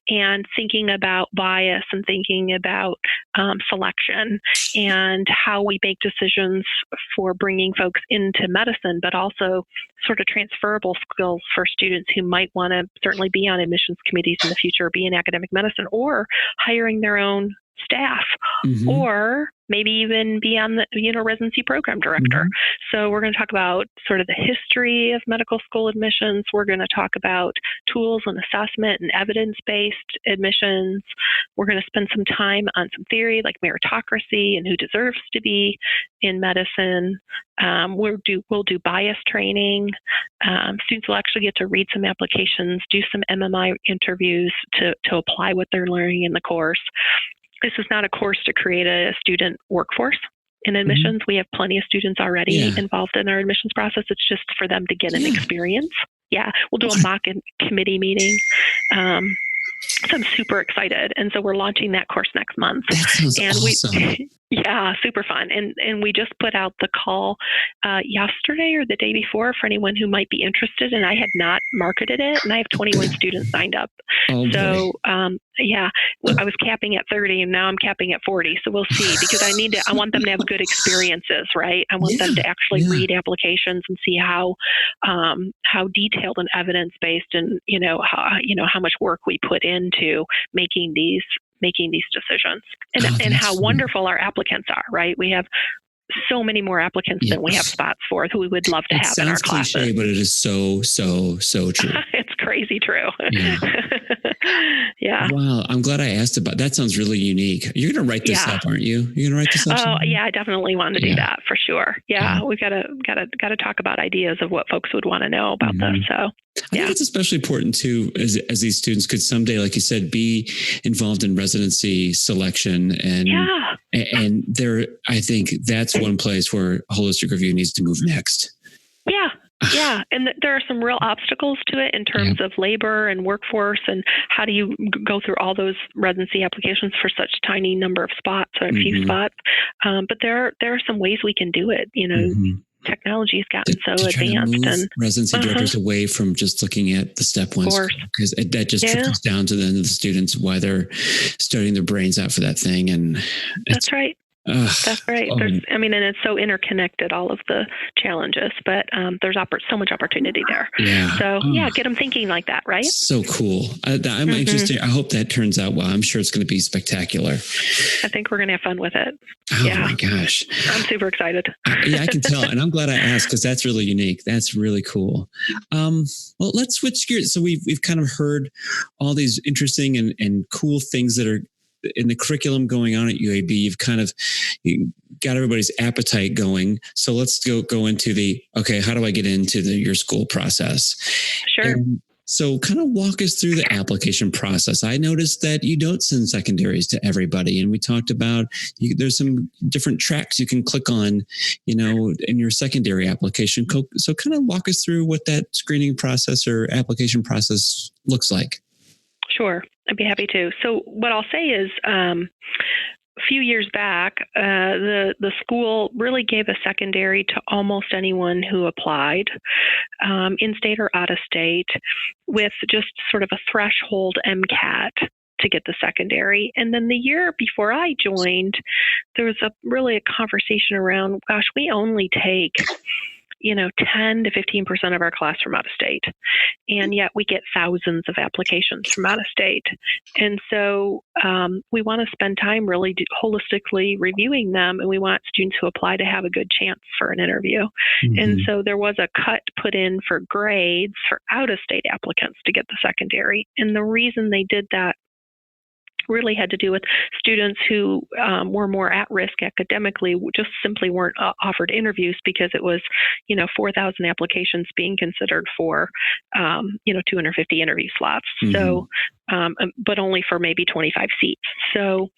and thinking about bias and thinking about selection and how we make decisions for bringing folks into medicine, but also sort of transferable skills for students who might want to certainly be on admissions committees in the future, be in academic medicine, or hiring their own staff, or maybe even be on the, residency program director. So we're going to talk about sort of the history of medical school admissions. We're going to talk about tools and assessment and evidence-based admissions. We're going to spend some time on some theory like meritocracy and who deserves to be in medicine. We'll do bias training. Students will actually get to read some applications, do some MMI interviews to apply what they're learning in the course. This is not a course to create a student workforce in admissions. We have plenty of students already involved in our admissions process. It's just for them to get an experience. Yeah, we'll do a mock committee meeting. So I'm super excited. And so we're launching that course next month. That sounds awesome. Yeah, super fun. And we just put out the call yesterday or the day before for anyone who might be interested. And I had not marketed it. And I have 21 students signed up. So, I was capping at 30 and now I'm capping at 40. So we'll see, because I want them to have good experiences, right? I want them to actually read applications and see how detailed and evidence-based and, how much work we put into making these decisions, and how wonderful our applicants are, right? We have so many more applicants than we have spots for, who we would love to have in our classes. Cliche, but it is so true. It's crazy true. Yeah. Wow. I'm glad I asked about that. Sounds really unique. You're going to write this up, aren't you? You're going to write this up? Oh, yeah. I definitely want to do that for sure. Yeah. We've got to talk about ideas of what folks would want to know about this. So I think it's especially important too, as these students could someday, like you said, be involved in residency selection. And there, I think that's one place where holistic review needs to move next. Yeah. Yeah. And there are some real obstacles to it in terms of labor and workforce, and how do you go through all those residency applications for such a tiny number of spots or a few spots. But there are some ways we can do it. Technology has gotten so advanced, and residency directors away from just looking at the step ones, because that just trickles down to the students, why they're studying their brains out for that thing. And that's right. That's right. And it's so interconnected, all of the challenges, but there's so much opportunity there. Yeah. So get them thinking like that, right? So cool. I'm interested. I hope that turns out well. I'm sure it's going to be spectacular. I think we're going to have fun with it. Oh my gosh. I'm super excited. I can tell. And I'm glad I asked, because that's really unique. That's really cool. Well, let's switch gears. So we've kind of heard all these interesting and cool things that are in the curriculum going on at UAB. You've kind of got everybody's appetite going. So let's go into how do I get into your school process? Sure. And so kind of walk us through the application process. I noticed that you don't send secondaries to everybody. And we talked about there's some different tracks you can click on, in your secondary application. So kind of walk us through what that screening process or application process looks like. Sure. I'd be happy to. So what I'll say is, a few years back, the school really gave a secondary to almost anyone who applied, in state or out of state, with just sort of a threshold MCAT to get the secondary. And then the year before I joined, there was really a conversation around, gosh, we only take 10 to 15% of our class from out of state. And yet we get thousands of applications from out of state. And so we want to spend time really holistically reviewing them. And we want students who apply to have a good chance for an interview. And so there was a cut put in for grades for out of state applicants to get the secondary. And the reason they did that really had to do with students who were more at risk academically, just simply weren't offered interviews, because it was, 4,000 applications being considered for, 250 interview slots. So, but only for maybe 25 seats. So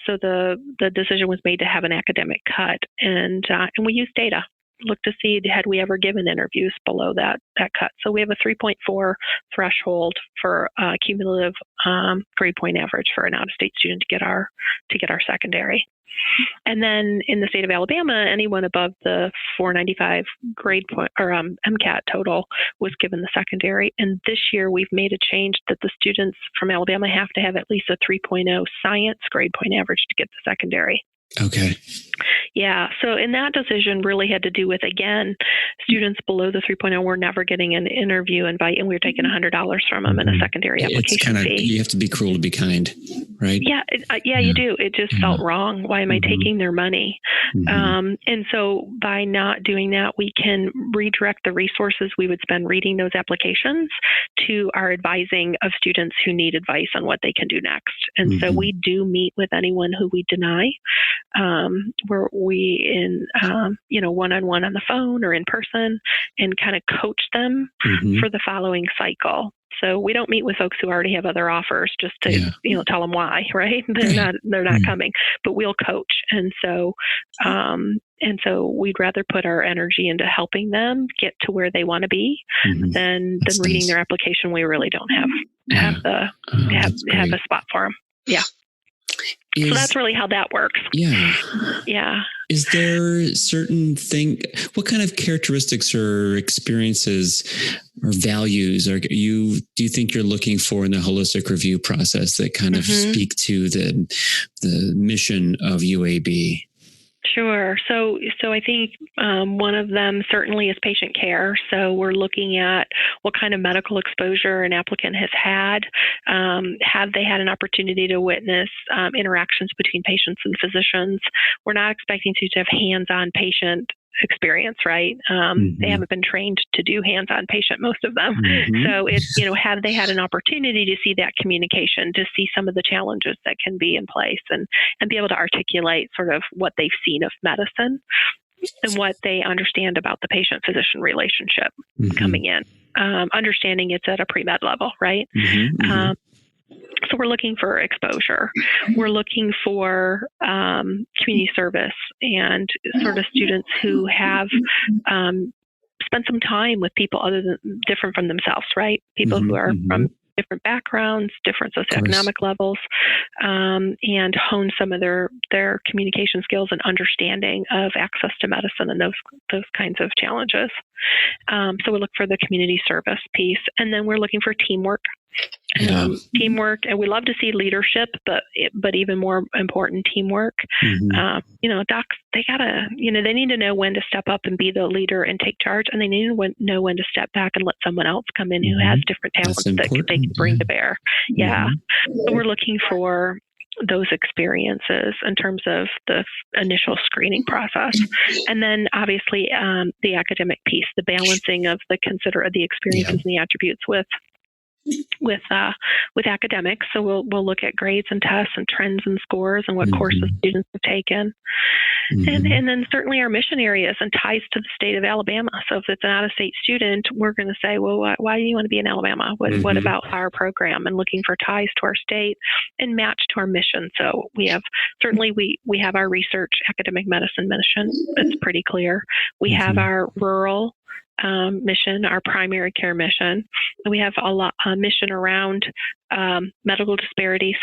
the decision was made to have an academic cut, and we used data. Look to see, had we ever given interviews below that cut. So we have a 3.4 threshold for cumulative grade point average for an out-of-state student to get our secondary. And then in the state of Alabama, anyone above the 495 grade point or MCAT total was given the secondary. And this year we've made a change that the students from Alabama have to have at least a 3.0 science grade point average to get the secondary. Okay. Yeah. So, and that decision really had to do with, again, students below the 3.0 were never getting an interview invite, and we were taking $100 from them in a secondary application fee. You have to be cruel to be kind, right? Yeah. You do. It just felt wrong. Why am I taking their money? And so by not doing that, we can redirect the resources we would spend reading those applications to our advising of students who need advice on what they can do next. And so we do meet with anyone who we deny, where we in, one-on-one on the phone or in person, and kind of coach them for the following cycle. So we don't meet with folks who already have other offers just to, tell them why, right? They're not coming, but we'll coach. And so we'd rather put our energy into helping them get to where they want to be than reading their application. We really don't have a spot for them. Yeah. So that's really how that works. Yeah. Yeah. Is there what kind of characteristics or experiences or values do you think you're looking for in the holistic review process that kind of speak to the mission of UAB? Sure. So I think one of them certainly is patient care. So we're looking at what kind of medical exposure an applicant has had. Have they had an opportunity to witness interactions between patients and physicians? We're not expecting to have hands-on patient experience, right? They haven't been trained to do hands-on patient, most of them. So it's, have they had an opportunity to see that communication, to see some of the challenges that can be in place, and be able to articulate sort of what they've seen of medicine and what they understand about the patient-physician relationship coming in, understanding it's at a pre-med level, right? So we're looking for exposure. We're looking for community service and sort of students who have spent some time with people different from themselves, right? People who are from different backgrounds, different socioeconomic levels, and hone some of their communication skills and understanding of access to medicine and those kinds of challenges. So we look for the community service piece, and then we're looking for teamwork. Teamwork, and we love to see leadership, but even more important, teamwork. Docs, they gotta, they need to know when to step up and be the leader and take charge, and they need to know when to step back and let someone else come in who has different talents that they can bring to bear. So we're looking for those experiences in terms of the initial screening process. And then obviously the academic piece, the balancing of the experiences and the attributes with academics. So we'll look at grades and tests and trends and scores and what courses students have taken. And then certainly our mission areas and ties to the state of Alabama. So if it's an out-of-state student, we're going to say, well, why do you want to be in Alabama? What about our program? And looking for ties to our state and match to our mission. So we have our research academic medicine mission. It's pretty clear. We have our rural mission, our primary care mission. We have a mission around medical disparities,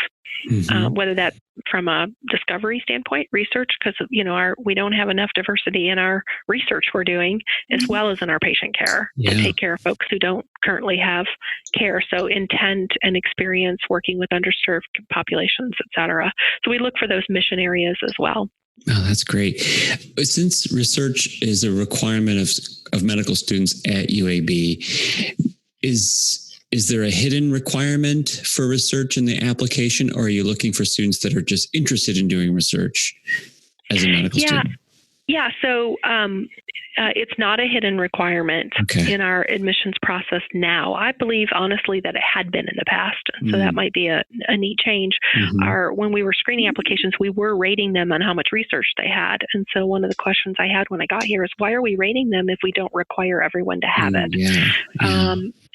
whether that's from a discovery standpoint, research, because we don't have enough diversity in our research we're doing, as well as in our patient care to take care of folks who don't currently have care. So intent and experience working with underserved populations, et cetera. So we look for those mission areas as well. Oh, that's great. Since research is a requirement of medical students at UAB, is there a hidden requirement for research in the application, or are you looking for students that are just interested in doing research as a medical student? Yeah. So it's not a hidden requirement in our admissions process now. I believe, honestly, that it had been in the past. So that might be a neat change. When we were screening applications, we were rating them on how much research they had. And so one of the questions I had when I got here is, why are we rating them if we don't require everyone to have it?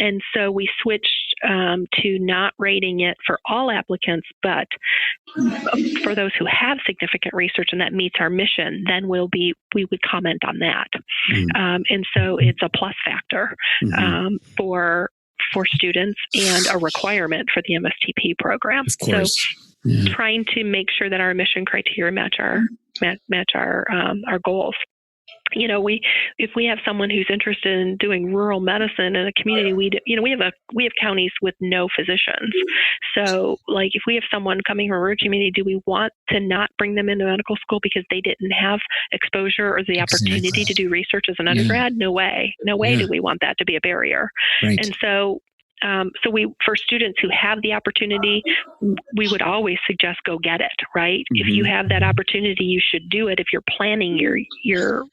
And so we switched to not rating it for all applicants, but for those who have significant research and that meets our mission, then we would comment on that. And so it's a plus factor for students and a requirement for the MSTP program. Of course. So trying to make sure that our mission criteria match our goals. if we have someone who's interested in doing rural medicine in a community, we have counties with no physicians. So, like, if we have someone coming from a rural community, do we want to not bring them into medical school because they didn't have exposure or the opportunity to do research as an undergrad? No way do we want that to be a barrier. Right. And so, for students who have the opportunity, we would always suggest go get it, right? If you have that opportunity, you should do it if you're planning your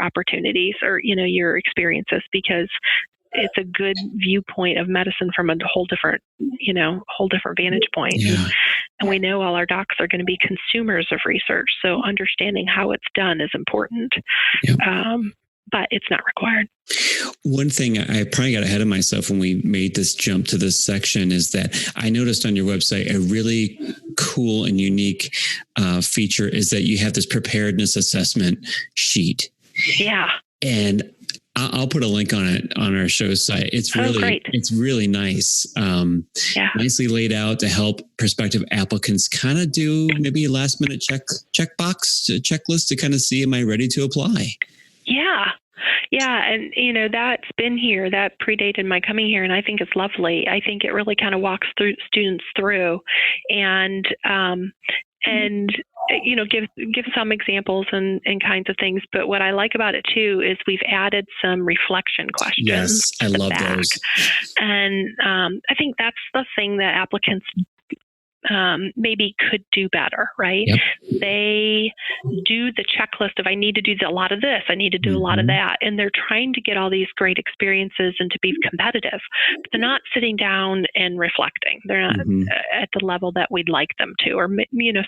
opportunities or, your experiences, because it's a good viewpoint of medicine from a whole different vantage point. Yeah. And we know all our docs are going to be consumers of research. So understanding how it's done is important. Yep. But it's not required. One thing I probably got ahead of myself when we made this jump to this section is that I noticed on your website a really cool and unique feature is that you have this preparedness assessment sheet. Yeah. And I'll put a link on it on our show site. It's really nice. Nicely laid out to help prospective applicants kind of do maybe a last minute checklist to kind of see, am I ready to apply? Yeah. And, that's been here, that predated my coming here. And I think it's lovely. I think it really kind of walks through students through and give some examples and kinds of things. But what I like about it too, is we've added some reflection questions. Yes. I love those. And I think that's the thing that applicants maybe could do better, right? Yep. They do the checklist of, I need to do a lot of this, I need to do a lot of that. And they're trying to get all these great experiences and to be competitive. But they're not sitting down and reflecting. They're not at the level that we'd like them to. Or,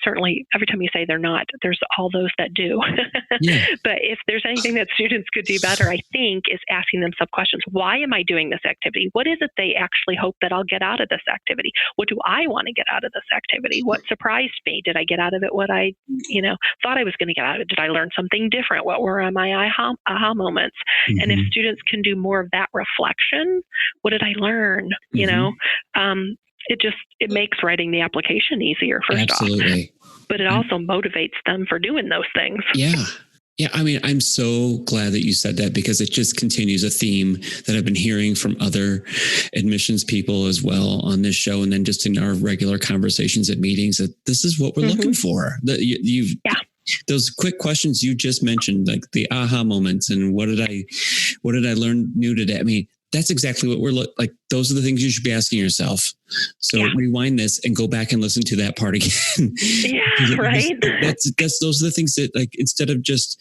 certainly every time you say they're not, there's all those that do. Yeah. But if there's anything that students could do better, I think, is asking themselves questions. Why am I doing this activity? What is it they actually hope that I'll get out of this activity? What do I want to get out of this activity? What surprised me? Did I get out of it what I, thought I was going to get out of it? Did I learn something different? What were my aha moments? And if students can do more of that reflection, what did I learn? It makes writing the application easier, first off. But it also motivates them for doing those things. Yeah. Yeah, I mean, I'm so glad that you said that, because it just continues a theme that I've been hearing from other admissions people as well on this show, and then just in our regular conversations at meetings, that this is what we're looking for. Those quick questions you just mentioned, like the aha moments and what did I learn new today? I mean, that's exactly what we're like. Those are the things you should be asking yourself. So rewind this and go back and listen to that part again. Yeah, right. Those are the things that, like, instead of just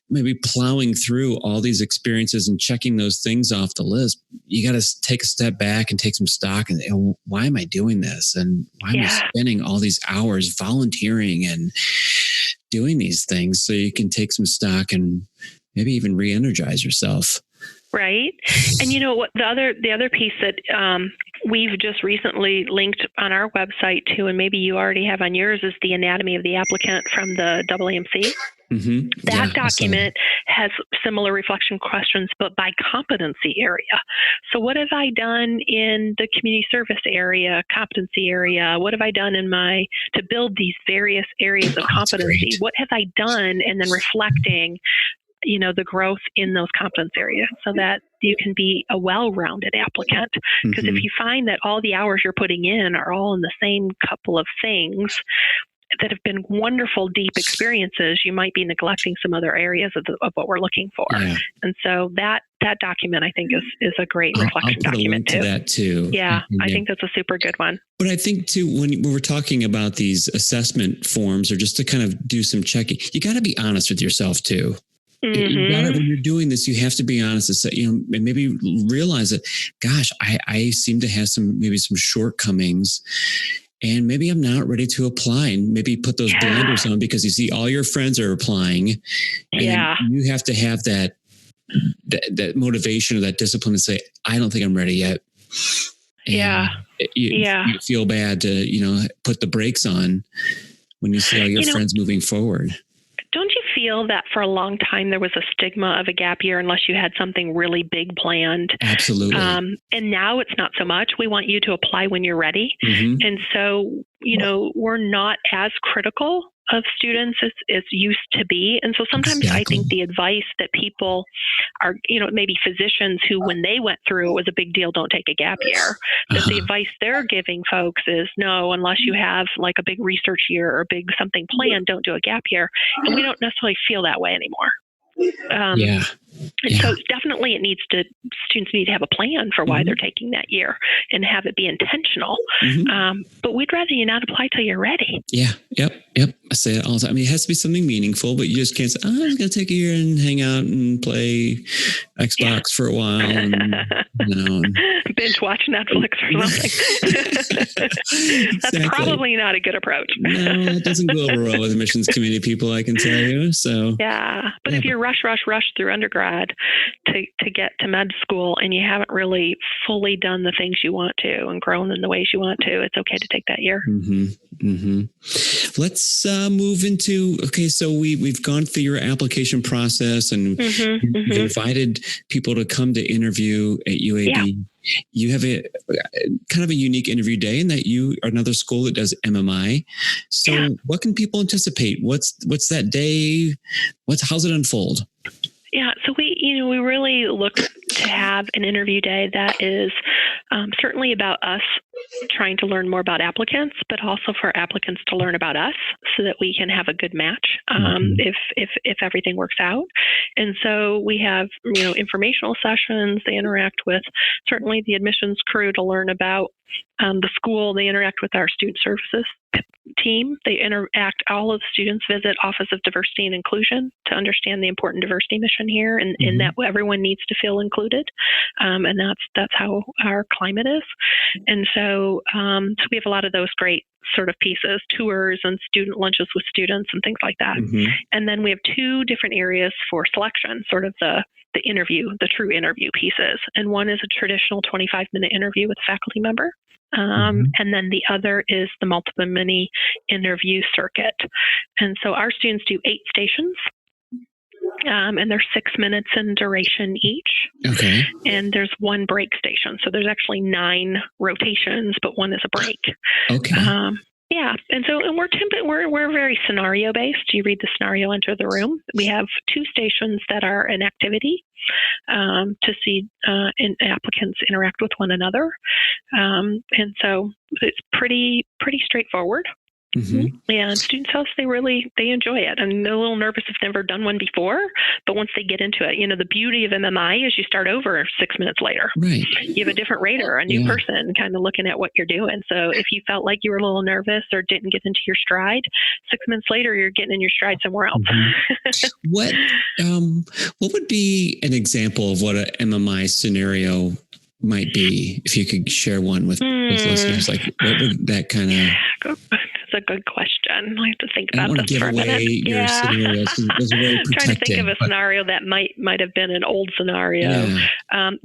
maybe plowing through all these experiences and checking those things off the list, you got to take a step back and take some stock and why am I doing this? And why am I spending all these hours volunteering and doing these things? So you can take some stock and maybe even re-energize yourself. Right. And what the other piece that we've just recently linked on our website too, and maybe you already have on yours, is the anatomy of the applicant from the AAMC. That document has similar reflection questions, but by competency area. So what have I done in the community service area, competency area? What have I done to build these various areas of competency? What have I done? And then reflecting the growth in those competence areas so that you can be a well-rounded applicant. Because if you find that all the hours you're putting in are all in the same couple of things that have been wonderful, deep experiences, you might be neglecting some other areas of what we're looking for. Yeah. And so that document, I think, is a great reflection document too. That too. Yeah, I think that's a super good one. But I think too, when we're talking about these assessment forms, or just to kind of do some checking, you got to be honest with yourself too. When you're doing this, you have to be honest and say, and maybe realize that, gosh, I seem to have some shortcomings, and maybe I'm not ready to apply, and maybe put those blinders on because you see all your friends are applying, and you have to have that motivation or that discipline to say, I don't think I'm ready yet. And you feel bad to, put the brakes on when you see all your friends moving forward. Don't you feel that for a long time there was a stigma of a gap year unless you had something really big planned? Absolutely. And now it's not so much. We want you to apply when you're ready. And so, we're not as critical of students as used to be. And so sometimes I think the advice that people are, maybe physicians who, when they went through, it was a big deal, don't take a gap year, that the advice they're giving folks is no, unless you have like a big research year or a big something planned, don't do a gap year. And we don't necessarily feel that way anymore. And so definitely students need to have a plan for why they're taking that year and have it be intentional. But we'd rather you not apply till you're ready. Yeah. Yep. I say it all the time. I mean, it has to be something meaningful, but you just can't say, I'm going to take a year and hang out and play Xbox for a while. And, binge watch Netflix or something. That's probably not a good approach. No, it doesn't go over well with admissions committee people, I can tell you. So but if you rush through undergrad to get to med school and you haven't really fully done the things you want to and grown in the ways you want to, it's okay to take that year. Let's move into, so we've gone through your application process and you've invited people to come to interview at UAB. Yeah. You have a kind of a unique interview day in that you are another school that does MMI. So what can people anticipate? What's that day? How's it unfold? Yeah, so we really look to have an interview day that is certainly about us trying to learn more about applicants, but also for applicants to learn about us so that we can have a good match if everything works out. And so we have informational sessions. They interact with certainly the admissions crew to learn about the school. They interact with our student services team. They interact, all of the students visit Office of Diversity and Inclusion to understand the important diversity mission here and that everyone needs to feel included. And that's how our climate is. And so we have a lot of those great sort of pieces, tours and student lunches with students and things like that. And then we have two different areas for selection, sort of the interview, the true interview pieces. And one is a traditional 25-minute interview with a faculty member. And then the other is the multiple mini interview circuit. And so our students do 8 stations. And they're 6 minutes in duration each. Okay. And there's 1 break station. So there's actually 9 rotations, but 1 is a break. Okay. And so we're very scenario based. You read the scenario, enter the room. We have 2 stations that are an activity to see applicants interact with one another. And so it's pretty straightforward. And students tell us they enjoy it. And they're a little nervous if they've never done one before, but once they get into it, the beauty of MMI is you start over 6 minutes later. Right. You have a different rater, a new person kind of looking at what you're doing. So if you felt like you were a little nervous or didn't get into your stride, 6 minutes later, you're getting in your stride somewhere else. What would be an example of what an MMI scenario might be, if you could share one with listeners? Like, what would that kind of... That's a good question. I have to think about this for a minute. I don't want to give away your scenarios. Those are very protected. Trying to think of a scenario that might have been an old scenario. And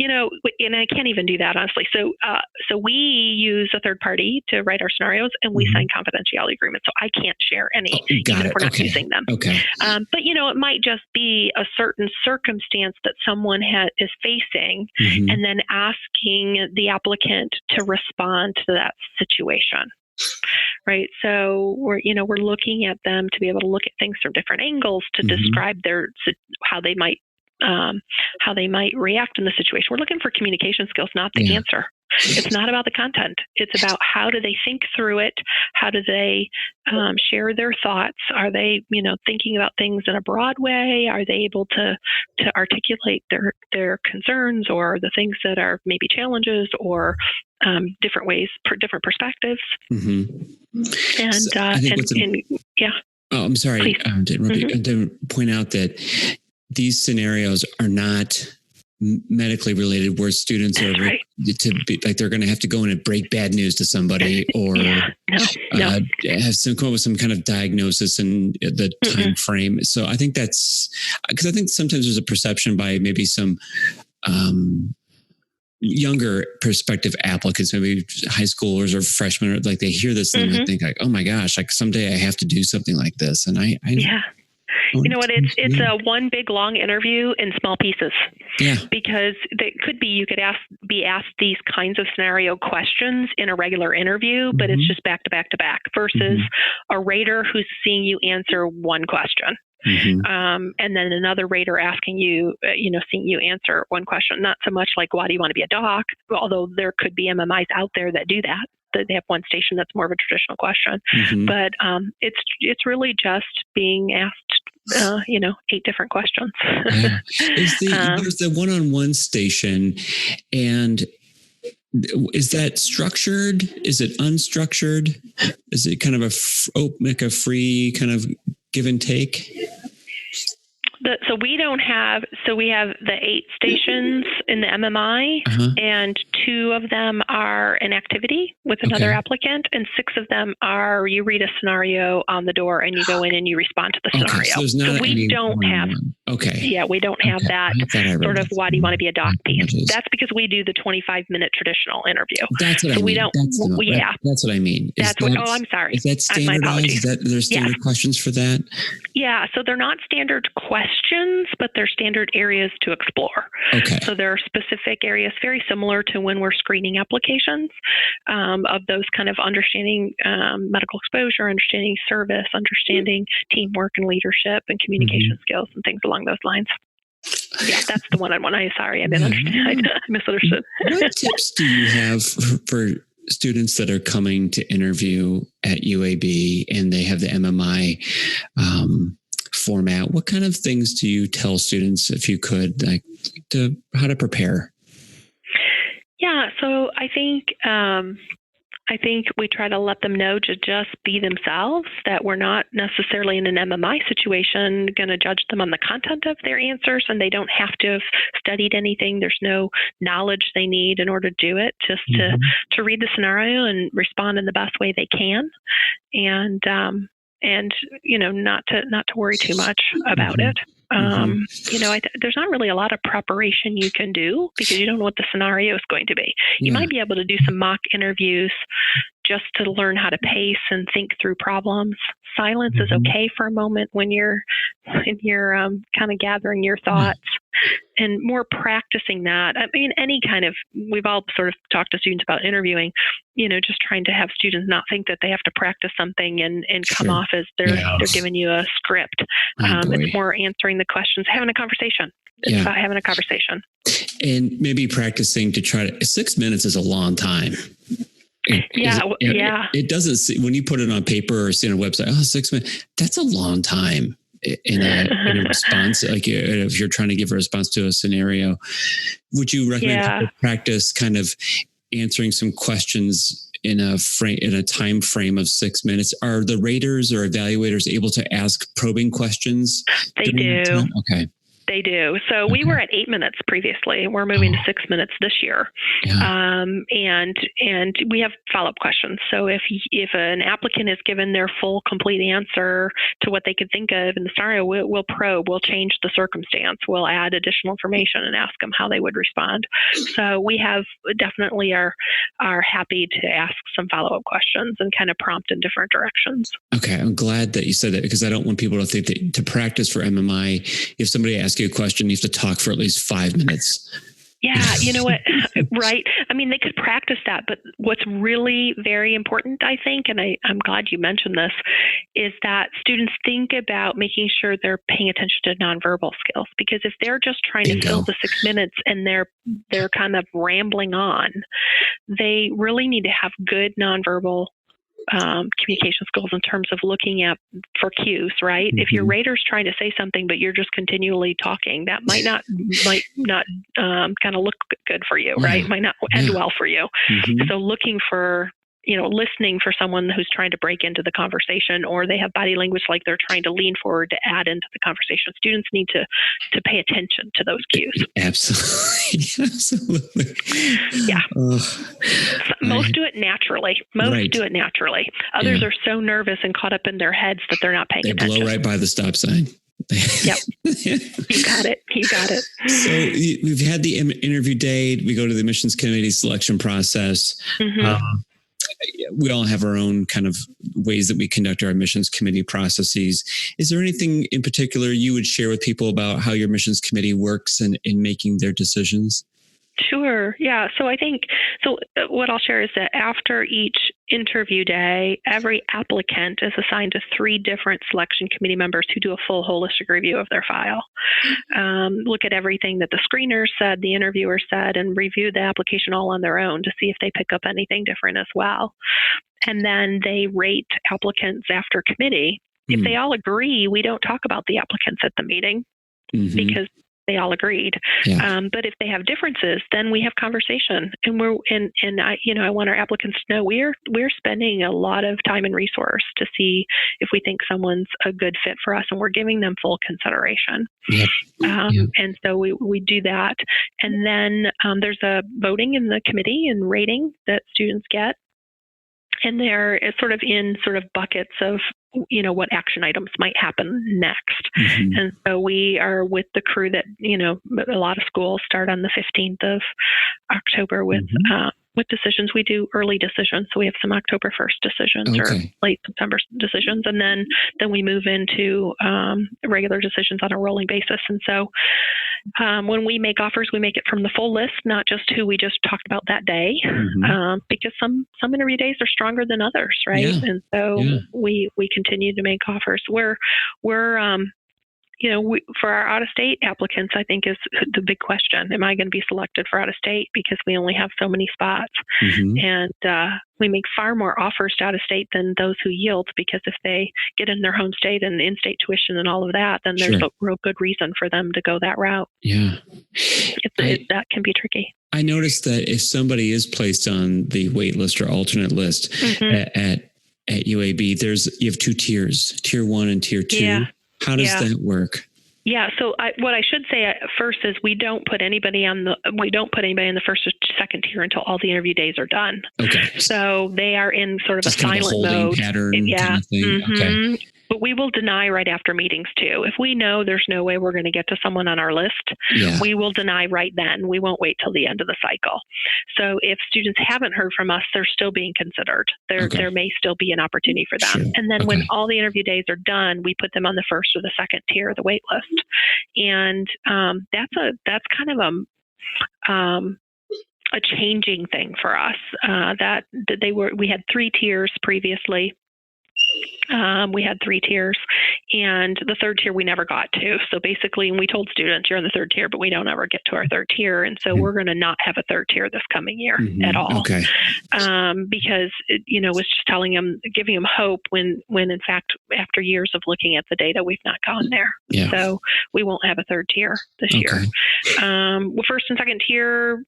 I can't even do that, honestly. So we use a third party to write our scenarios, and we sign confidentiality agreements. So I can't share any. If we're not using them. Okay. But it might just be a certain circumstance that someone is facing, and then asking the applicant to respond to that situation. Right. So we're looking at them to be able to look at things from different angles to describe how they might react in the situation. We're looking for communication skills, not the answer. It's not about the content. It's about how do they think through it? How do they share their thoughts? Are they, thinking about things in a broad way? Are they able to articulate their concerns or the things that are maybe challenges or different ways, different perspectives? Oh, I'm sorry. To point out that these scenarios are not medically related, where students are to be like they're going to have to go in and break bad news to somebody or have come up with some kind of diagnosis in the time frame. So I think that's because I think sometimes there's a perception by maybe some younger prospective applicants, maybe high schoolers or freshmen, or like they hear this and they think like, oh my gosh, like someday I have to do something like this. And You know what? It's a one big long interview in small pieces. Yeah. Because it could be you could be asked these kinds of scenario questions in a regular interview, but it's just back to back to back versus a rater who's seeing you answer one question. And then another rater asking you, seeing you answer one question. Not so much like, why do you want to be a doc? Although there could be MMIs out there that do that. They have one station that's more of a traditional question. But it's really just being asked, 8 different questions. Yeah. There's the one-on-one station, and is that structured? Is it unstructured? Is it kind of a free kind of give and take? We have the 8 stations in the MMI, and 2 of them are an activity with another applicant, and 6 of them are you read a scenario on the door and you go in and you respond to the scenario. So we don't have we don't have that sort of why do you want to be a doc piece. That's because we do the 25-minute traditional interview. That's what I mean. That's what I mean. I'm sorry. Is that standardized? Are there standard questions for that? Yeah. So they're not standard questions, but they're standard areas to explore. Okay. So there are specific areas very similar to when we're screening applications of those kind of understanding medical exposure, understanding service, understanding teamwork and leadership and communication skills and things along those lines. Yeah, that's the one-on-one. I'm sorry, I didn't understand. I misunderstood. What tips do you have for students that are coming to interview at UAB and they have the MMI format? What kind of things do you tell students, if you could, how to prepare? Yeah, so I think we try to let them know to just be themselves, that we're not necessarily in an MMI situation going to judge them on the content of their answers, and they don't have to have studied anything. There's no knowledge they need in order to do it, just to read the scenario and respond in the best way they can. And not to worry too much about it. There's not really a lot of preparation you can do because you don't know what the scenario is going to be. You might be able to do some mock interviews just to learn how to pace and think through problems. Silence is okay for a moment when you're kind of gathering your thoughts, and more practicing that. I mean, we've all sort of talked to students about interviewing, just trying to have students not think that they have to practice something and come off as they're giving you a script. It's more answering the questions, having a conversation. It's about having a conversation. And maybe practicing to 6 minutes is a long time. It doesn't see, when you put it on paper or see it on a website, 6 minutes, that's a long time in a response. Like if you're trying to give a response to a scenario, would you recommend people practice kind of answering some questions in a time frame of 6 minutes? Are the raters or evaluators able to ask probing questions? They do. Okay. They do. So we were at 8 minutes previously. We're moving to 6 minutes this year. And we have follow-up questions. So if an applicant is given their full, complete answer to what they could think of in the scenario, we'll probe, we'll change the circumstance, we'll add additional information and ask them how they would respond. So we have definitely are happy to ask some follow-up questions and kind of prompt in different directions. Okay. I'm glad that you said that, because I don't want people to think that to practice for MMI, if somebody asks you a question, you have to talk for at least 5 minutes. Yeah, you know what? Right. I mean, they could practice that, but what's really very important, I think, and I'm glad you mentioned this, is that students think about making sure they're paying attention to nonverbal skills. Because if they're just trying to fill the 6 minutes and they're kind of rambling on, they really need to have good nonverbal communication skills in terms of looking at for cues, right? If your rater's trying to say something, but you're just continually talking, that might not kind of look good for you, right? Might not end well for you. So looking for, listening for someone who's trying to break into the conversation, or they have body language like they're trying to lean forward to add into the conversation. Students need to pay attention to those cues. Absolutely. Yeah. Most do it naturally. Do it naturally. Others are so nervous and caught up in their heads that they're not paying attention. They blow right by the stop sign. Yep. You got it. So we've had the interview date. We go to the admissions committee selection process. we all have our own kind of ways that we conduct our admissions committee processes. Is there anything in particular you would share with people about how your admissions committee works in making their decisions? Sure. Yeah. So I think, what I'll share is that after each interview day, every applicant is assigned to 3 different selection committee members who do a full holistic review of their file. Look at everything that the screener said, the interviewer said, and review the application all on their own to see if they pick up anything different as well. And then they rate applicants after committee. If they all agree, we don't talk about the applicants at the meeting because they all agreed. Yeah. But if they have differences, then we have conversation. And I want our applicants to know we're spending a lot of time and resource to see if we think someone's a good fit for us, and we're giving them full consideration. Yep. And so we do that. And then there's a voting in the committee and rating that students get. And they're sort of in buckets of, what action items might happen next. And so we are with the crew that, a lot of schools start on the 15th of October with decisions. We do early decisions. So we have some October 1st decisions or late September decisions. And then we move into regular decisions on a rolling basis. And so when we make offers, we make it from the full list, not just who we just talked about that day, because some interview days are stronger than others, right? Yeah. And so we continue to make offers. We're for our out-of-state applicants, I think is the big question. Am I going to be selected for out-of-state? Because we only have so many spots. And we make far more offers to out-of-state than those who yield, because if they get in their home state and in-state tuition and all of that, then there's a real good reason for them to go that route. Yeah. That can be tricky. I noticed that if somebody is placed on the wait list or alternate list at UAB, you have 2 tiers, tier 1 and tier 2. Yeah. How does that work? Yeah. So what I should say first is we don't put anybody in the first or second tier until all the interview days are done. Okay. So they are in sort of just a silent mode. Pattern kind of thing. Okay. But we will deny right after meetings too. If we know there's no way we're going to get to someone on our list, we will deny right then. We won't wait till the end of the cycle. So if students haven't heard from us, they're still being considered. There may still be an opportunity for them. Sure. And then when all the interview days are done, we put them on the first or the second tier of the wait list. And that's kind of a changing thing for us. We had 3 tiers previously. We had 3 tiers, and the 3rd tier we never got to. So basically, we told students, you're in the 3rd tier, but we don't ever get to our 3rd tier. And so we're going to not have a 3rd tier this coming year at all. Okay. Because it, was just giving them hope when in fact, after years of looking at the data, we've not gone there. Yeah. So we won't have a 3rd tier this year. Well, 1st and 2nd tier,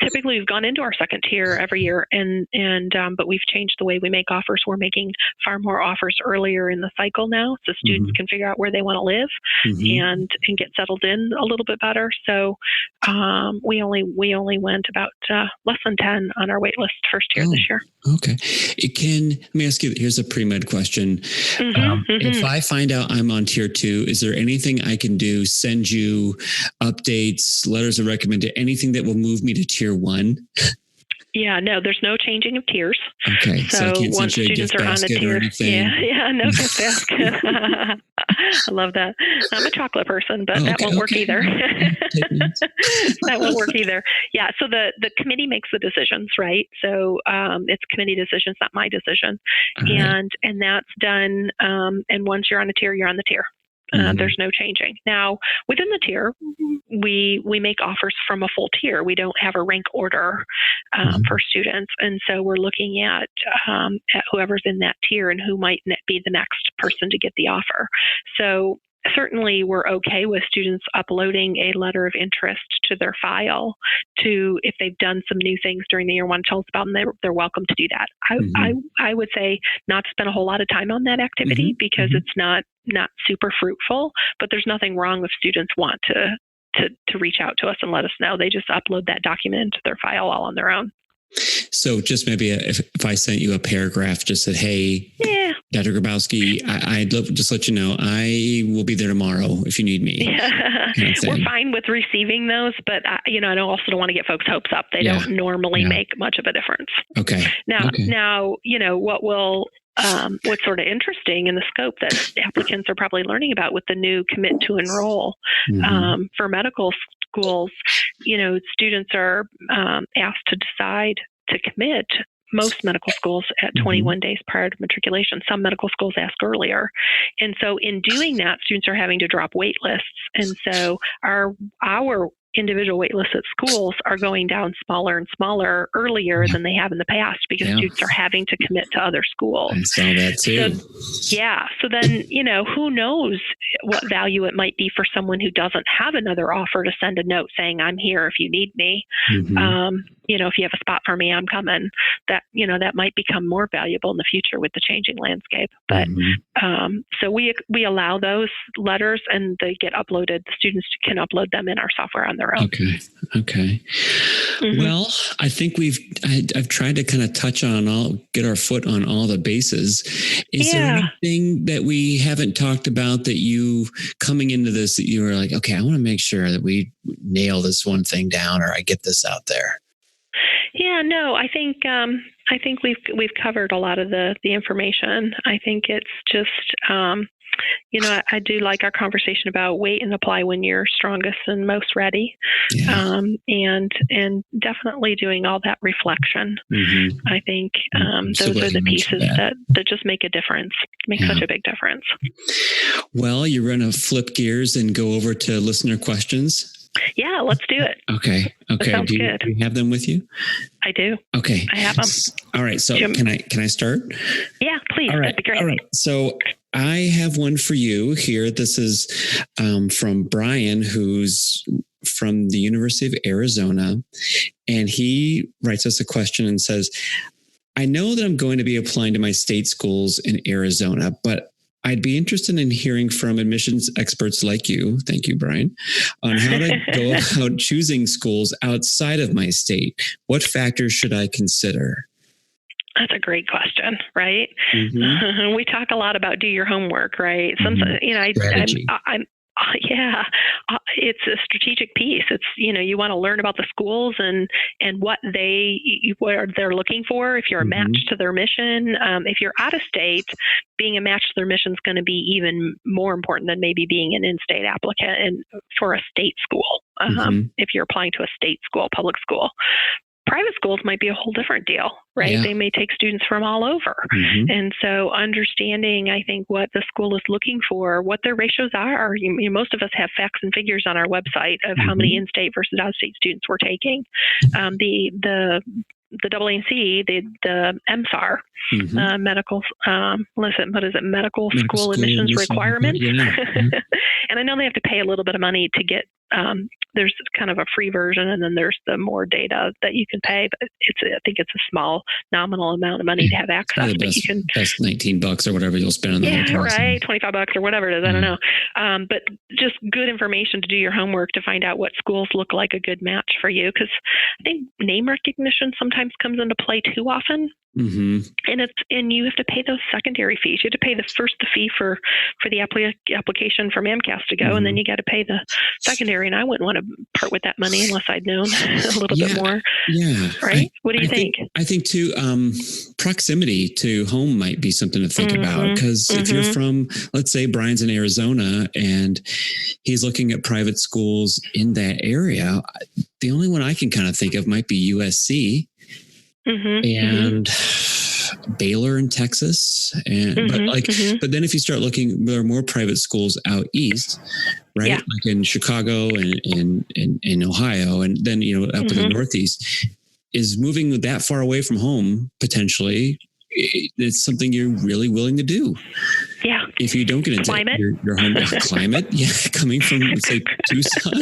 typically we've gone into our 2nd tier every year, but we've changed the way we make offers. We're making far more offers earlier in the cycle now, so students can figure out where they want to live and get settled in a little bit better. So we only went about less than 10 on our wait list first tier this year. Okay. Let me ask you, here's a pre-med question. If I find out I'm on tier 2, is there anything I can do, send you updates, letters of recommendation, anything that will move me to tier 1? Yeah, no, there's no changing of tiers. Okay, so I can't once students are on a tier, no gift basket. I love that. I'm a chocolate person, but that won't work either. That won't work either. Yeah, so the committee makes the decisions, right? So it's committee decisions, not my decision, and that's done. And once you're on a tier, you're on the tier. There's no changing. Now, within the tier, we make offers from a full tier. We don't have a rank order for students. And so we're looking at whoever's in that tier and who might be the next person to get the offer. So certainly we're okay with students uploading a letter of interest to their file if they've done some new things during the year, want to tell us about them, they're welcome to do that. I would say not spend a whole lot of time on that activity because it's not super fruitful, but there's nothing wrong if students want to reach out to us and let us know. They just upload that document into their file all on their own. So just maybe if I sent you a paragraph, just said, hey, Yeah. Dr. Grabkowski, I'd love to just let you know, I will be there tomorrow if you need me. Yeah. Kind of thing. We're fine with receiving those, but I also don't want to get folks' hopes up. They don't normally make much of a difference. Okay. Now, what's sort of interesting in the scope that applicants are probably learning about with the new commit to enroll for medical schools, students are asked to decide to commit most medical schools at 21 days prior to matriculation. Some medical schools ask earlier. And so in doing that, students are having to drop wait lists. And so our individual wait lists at schools are going down smaller and smaller earlier than they have in the past because students are having to commit to other schools. I saw that too. So then, who knows what value it might be for someone who doesn't have another offer to send a note saying, I'm here if you need me. If you have a spot for me, I'm coming. That might become more valuable in the future with the changing landscape. But so we allow those letters and they get uploaded. The students can upload them in our software on their own. Okay. Well, I think I've tried to kind of touch on get our foot on all the bases. Is there anything that we haven't talked about that you coming into this, that you were like, okay, I want to make sure that we nail this one thing down or I get this out there? Yeah, no, I think we've covered a lot of the information. I think it's just, I do like our conversation about wait and apply when you're strongest and most ready, and definitely doing all that reflection. I think those are the pieces that just make a difference, make such a big difference. Well, you're going to flip gears and go over to listener questions. Yeah, let's do it. Okay. That sounds good. Do you have them with you? I do. Okay. I have them. All right. So can I start? Yeah, please. All right. That'd be great. All right. So I have one for you here. This is from Brian, who's from the University of Arizona. And he writes us a question and says, I know that I'm going to be applying to my state schools in Arizona, but I'd be interested in hearing from admissions experts like you, thank you, Brian, on how to go about choosing schools outside of my state. What factors should I consider? That's a great question, right? We talk a lot about do your homework, right? Sometimes, it's a strategic piece. It's, you want to learn about the schools and what they're looking for. If you're a match to their mission, if you're out of state, being a match to their mission is going to be even more important than maybe being an in-state applicant and for a state school. If you're applying to a state school, public school. Private schools might be a whole different deal, right? They may take students from all over. And so understanding, I think, what the school is looking for, what their ratios are. Most of us have facts and figures on our website of how many in-state versus out-of-state students we're taking. The AAC, the MSAR, medical, medical school admissions requirements. And I know they have to pay a little bit of money to get, there's kind of a free version and then there's the more data that you can pay, but I think it's a small nominal amount of money to have access. But you can that's $19 or whatever you'll spend on the hotel. Right, $25 or whatever it is. I don't know. But just good information to do your homework to find out what schools look like a good match for you. Because I think name recognition sometimes comes into play too often. And you have to pay those secondary fees. You have to pay the fee for the application from AMCAS to go, and then you got to pay the secondary. And I wouldn't want to part with that money unless I'd known a little bit more. Yeah, right. What do you think? I think too, proximity to home might be something to think about, because if you're from, let's say Brian's in Arizona and he's looking at private schools in that area, the only one I can kind of think of might be USC. And Baylor in Texas, but then if you start looking, there are more private schools out east, right? Like in Chicago and in Ohio, and then up in the Northeast. Is moving that far away from home potentially? It's something you're really willing to do. Yeah, if you don't get into your home climate, coming from, say, Tucson.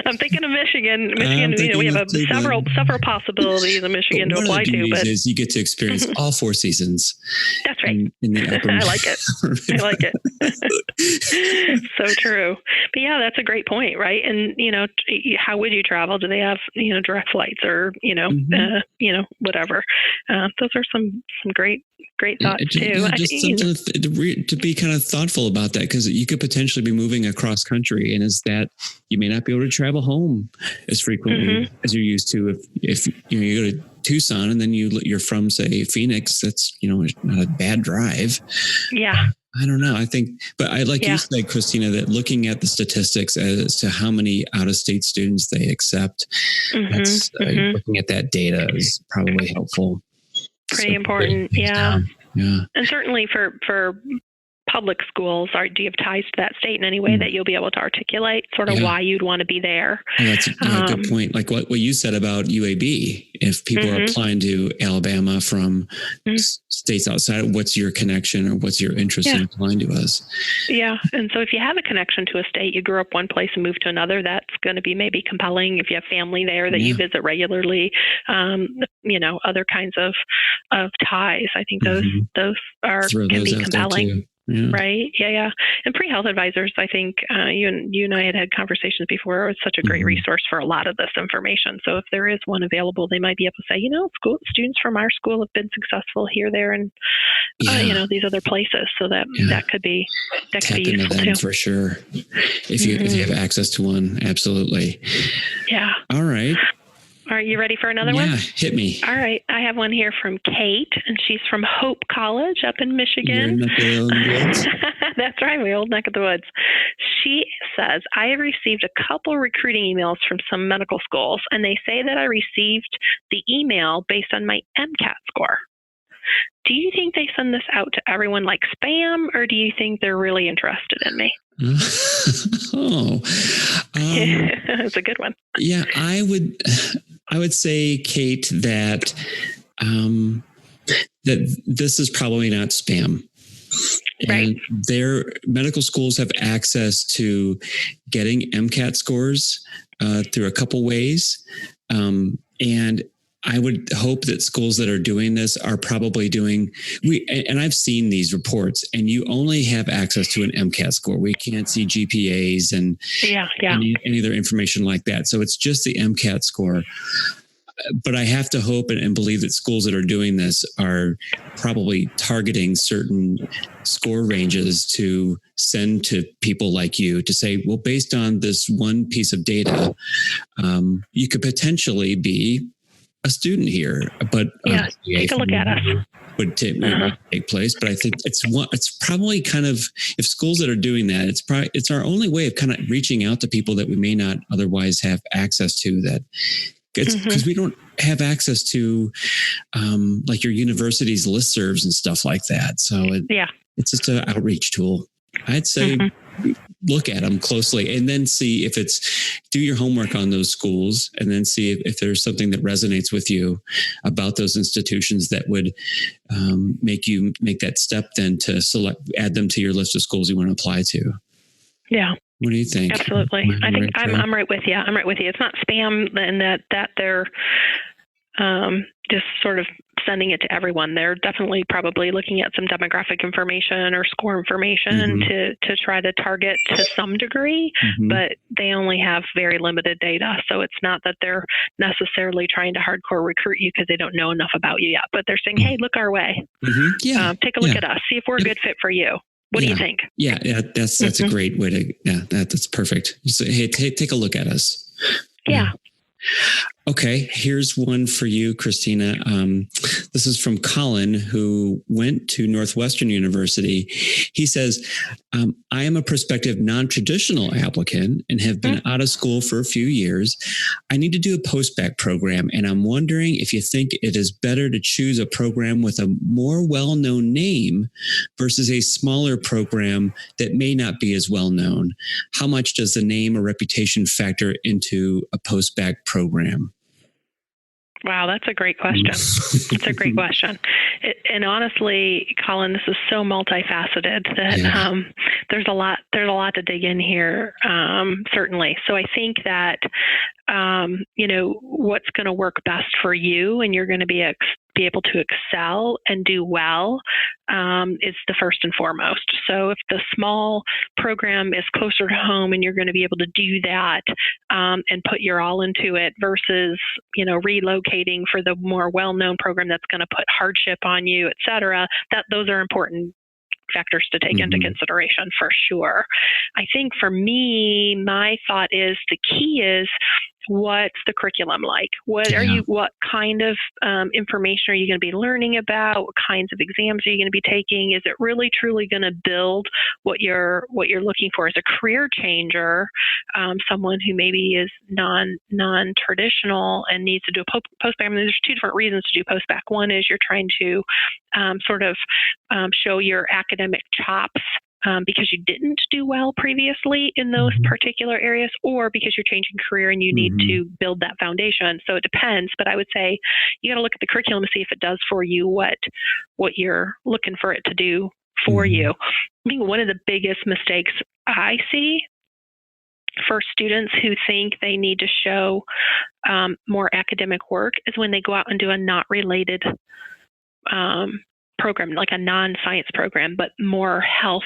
I'm thinking of Michigan. We have several possibilities in Michigan to apply to. But is you get to experience all four seasons. That's right. In the upper I like it. I like it. So true. But yeah, that's a great point, right? And how would you travel? Do they have direct flights or whatever? Those are some great thoughts too. Just something to be kind of thoughtful about that, because you could potentially be moving across country, and is that you may not be able to travel home as frequently as you're used to if you go to Tucson and then you're from, say, Phoenix. That's not a bad drive. Yeah. I don't know. I think, but you said, Christina, that looking at the statistics as to how many out-of-state students they accept, that's looking at that data is probably helpful. Pretty important. Yeah. And certainly for public schools, do you have ties to that state in any way that you'll be able to articulate sort of why you'd want to be there? Oh, that's a good point. Like what you said about UAB, if people are applying to Alabama from states outside, what's your connection or what's your interest in applying to us? Yeah. And so if you have a connection to a state, you grew up one place and moved to another, that's going to be maybe compelling. If you have family there that you visit regularly, other kinds of ties, I think those can be compelling. Yeah. Right. Yeah. And pre-health advisors, I think you and I had conversations before. It's such a great resource for a lot of this information. So if there is one available, they might be able to say, students from our school have been successful here, there, and these other places. So that could be useful too. For sure. If you have access to one, absolutely. Yeah. All right. Are you ready for another one? Yeah, hit me. All right. I have one here from Kate, and she's from Hope College up in Michigan. That's right, my old neck of the woods. She says, I have received a couple recruiting emails from some medical schools, and they say that I received the email based on my MCAT score. Do you think they send this out to everyone like spam, or do you think they're really interested in me? That's a good one. Yeah, I would say, Kate, that that this is probably not spam. Right. And their medical schools have access to getting MCAT scores through a couple ways. And I would hope that schools that are doing this are probably and I've seen these reports, and you only have access to an MCAT score. We can't see GPAs and any other information like that. So it's just the MCAT score. But I have to hope and believe that schools that are doing this are probably targeting certain score ranges to send to people like you to say, well, based on this one piece of data, you could potentially be a student here, but take a look at us. Would take place, but I think it's probably kind of, if schools that are doing that, it's our only way of kind of reaching out to people that we may not otherwise have access to. That because we don't have access to like your university's listservs and stuff like that. So it's just an outreach tool. I'd say look at them closely and then see if do your homework on those schools, and then see if there's something that resonates with you about those institutions that would make that step then to add them to your list of schools you want to apply to. Yeah. What do you think? Absolutely. I think I'm right with you. I'm right with you. It's not spam, and that they're just sort of sending it to everyone. They're definitely probably looking at some demographic information or score information to try to target to some degree, but they only have very limited data. So it's not that they're necessarily trying to hardcore recruit you because they don't know enough about you yet, but they're saying, hey, look our way. Take a look at us. See if we're a good fit for you. What do you think? Yeah, that's a great way to, that's perfect. So, hey, take a look at us. Yeah. Okay, here's one for you, Christina. This is from Colin, who went to Northwestern University. He says, I am a prospective non-traditional applicant and have been out of school for a few years. I need to do a post-bac program, and I'm wondering if you think it is better to choose a program with a more well-known name versus a smaller program that may not be as well-known. How much does the name or reputation factor into a post-bac program? Wow, that's a great question. It's a great question. And honestly, Colin, this is so multifaceted that there's a lot to dig in here, certainly. So I think that, what's going to work best for you and you're going to be able to excel and do well is the first and foremost. So if the small program is closer to home and you're going to be able to do that and put your all into it versus, relocating for the more well-known program that's going to put hardship on you, et cetera, those are important factors to take into consideration for sure. I think for me, my thought is the key is, what's the curriculum like? What kind of information are you going to be learning about? What kinds of exams are you going to be taking? Is it really truly going to build what you're looking for as a career changer? Someone who maybe is non-traditional and needs to do a post-bac. I mean, there's two different reasons to do post-bac. One is you're trying to show your academic chops because you didn't do well previously in those particular areas, or because you're changing career and you need to build that foundation. So it depends, but I would say you got to look at the curriculum and see if it does for you what you're looking for it to do for you. I think one of the biggest mistakes I see for students who think they need to show more academic work is when they go out and do a not related program, like a non-science program, but more health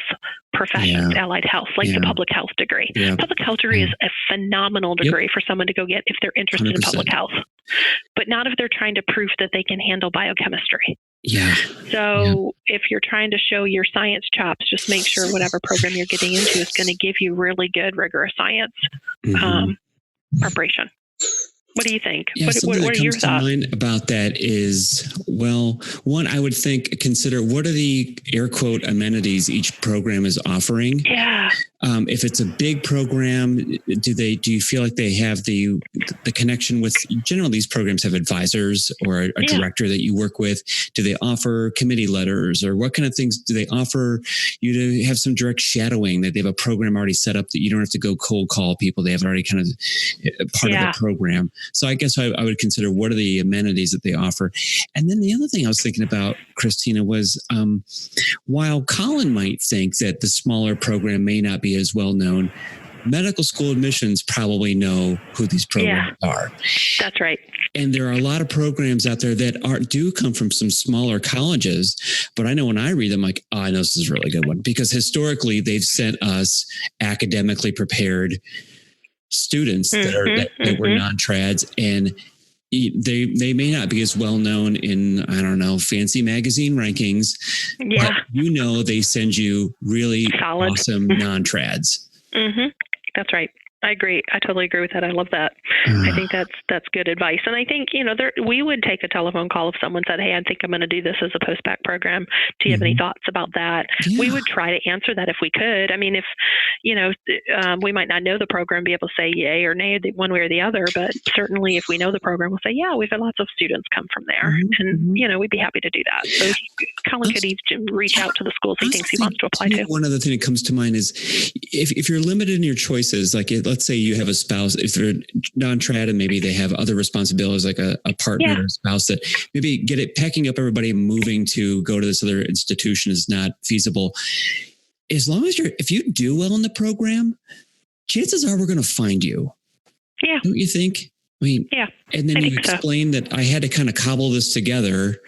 professions, allied health, like the public health degree. Public health degree is a phenomenal degree for someone to go get if they're interested 100%. In public health, but not if they're trying to prove that they can handle biochemistry. So if you're trying to show your science chops, just make sure whatever program you're getting into is going to give you really good, rigorous science preparation. What do you think? Something what that are your comes to thoughts? mind about that is, one, I would consider what are the air quote amenities each program is offering. If it's a big program, do you feel like they have the connection with, generally these programs have advisors or a director that you work with? Do they offer committee letters, or what kind of things do they offer you to have some direct shadowing, that they have a program already set up that you don't have to go cold call people? They have already kind of part of the program. So I guess I would consider what are the amenities that they offer. And then the other thing I was thinking about, Christina, was while Colin might think that the smaller program may not be as well known, medical school admissions probably know who these programs are. That's right. And there are a lot of programs out there that do come from some smaller colleges, but I know when I read them, like, oh, I know this is a really good one, because historically they've sent us academically prepared students that were non-trads, and they may not be as well known in, I don't know, fancy magazine rankings. But they send you really solid, awesome non-trads. That's right. I agree. I totally agree with that. I love that. I think that's good advice. And I think, we would take a telephone call if someone said, hey, I think I'm going to do this as a post-bac program. Do you have any thoughts about that? We would try to answer that if we could. I mean, if, we might not know the program, be able to say yay or nay one way or the other, but certainly if we know the program, we'll say, yeah, we've had lots of students come from there. And, we'd be happy to do that. So Colin could even reach out to the schools he thinks he wants to apply to. One other thing that comes to mind is if you're limited in your choices, like let's say you have a spouse, if they're non-trad and maybe they have other responsibilities like a partner or a spouse, that maybe packing up everybody and moving to go to this other institution is not feasible. As long as if you do well in the program, chances are we're going to find you. Yeah. Don't you think? I mean, and then you explain that I had to kind of cobble this together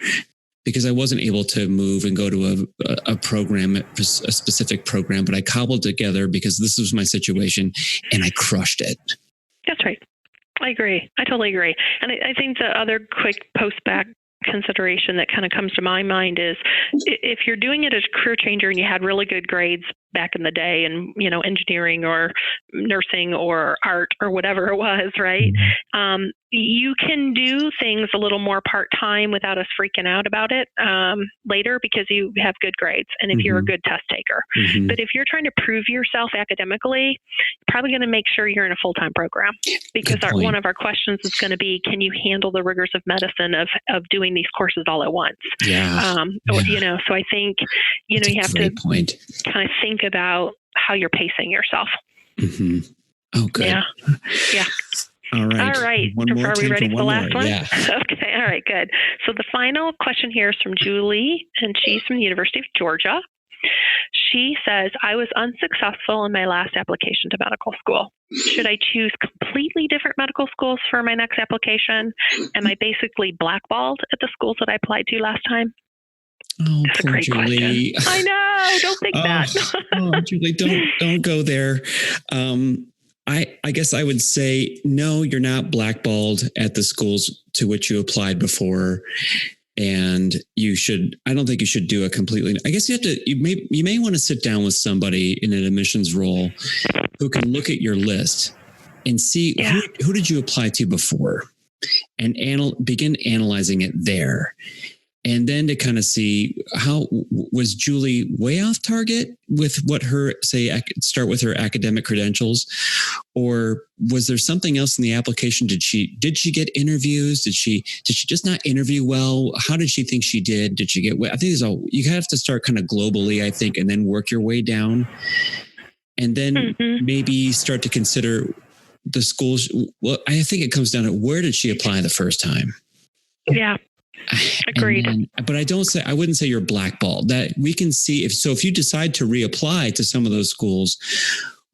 because I wasn't able to move and go to a program, a specific program, but I cobbled together because this was my situation and I crushed it. That's right. I agree. I totally agree. And I think the other quick post-bac consideration that kind of comes to my mind is if you're doing it as a career changer and you had really good grades back in the day and, engineering or nursing or art or whatever it was, right? You can do things a little more part-time without us freaking out about it later because you have good grades and if you're a good test taker. But if you're trying to prove yourself academically, you're probably going to make sure you're in a full-time program because one of our questions is going to be, can you handle the rigors of medicine of doing these courses all at once? So I think, you have to kind of think about how you're pacing yourself. Oh, good. Yeah. All right. All right. One more Are we time ready for for the one last more. one? Yeah. Okay. All right. Good. So the final question here is from Julie, and she's from the University of Georgia. She says, I was unsuccessful in my last application to medical school. Should I choose completely different medical schools for my next application? Am I basically blackballed at the schools that I applied to last time? Oh, That's a poor great Julie. question. I know. Don't think that. Julie, don't go there. I guess I would say, no, you're not blackballed at the schools to which you applied before. And I don't think you should do a completely, I guess you may want to sit down with somebody in an admissions role who can look at your list and see who did you apply to before, and begin analyzing it there. And then to kind of see, how was Julie way off target with what start with her academic credentials, or was there something else in the application? Did she get interviews? Did she just not interview well? How did she think she did? Did she get? I think you have to start kind of globally, I think, and then work your way down, and then maybe start to consider the schools. Well, I think it comes down to, where did she apply the first time? Yeah. Agreed. But I wouldn't say you're blackballed. That we can see if you decide to reapply to some of those schools,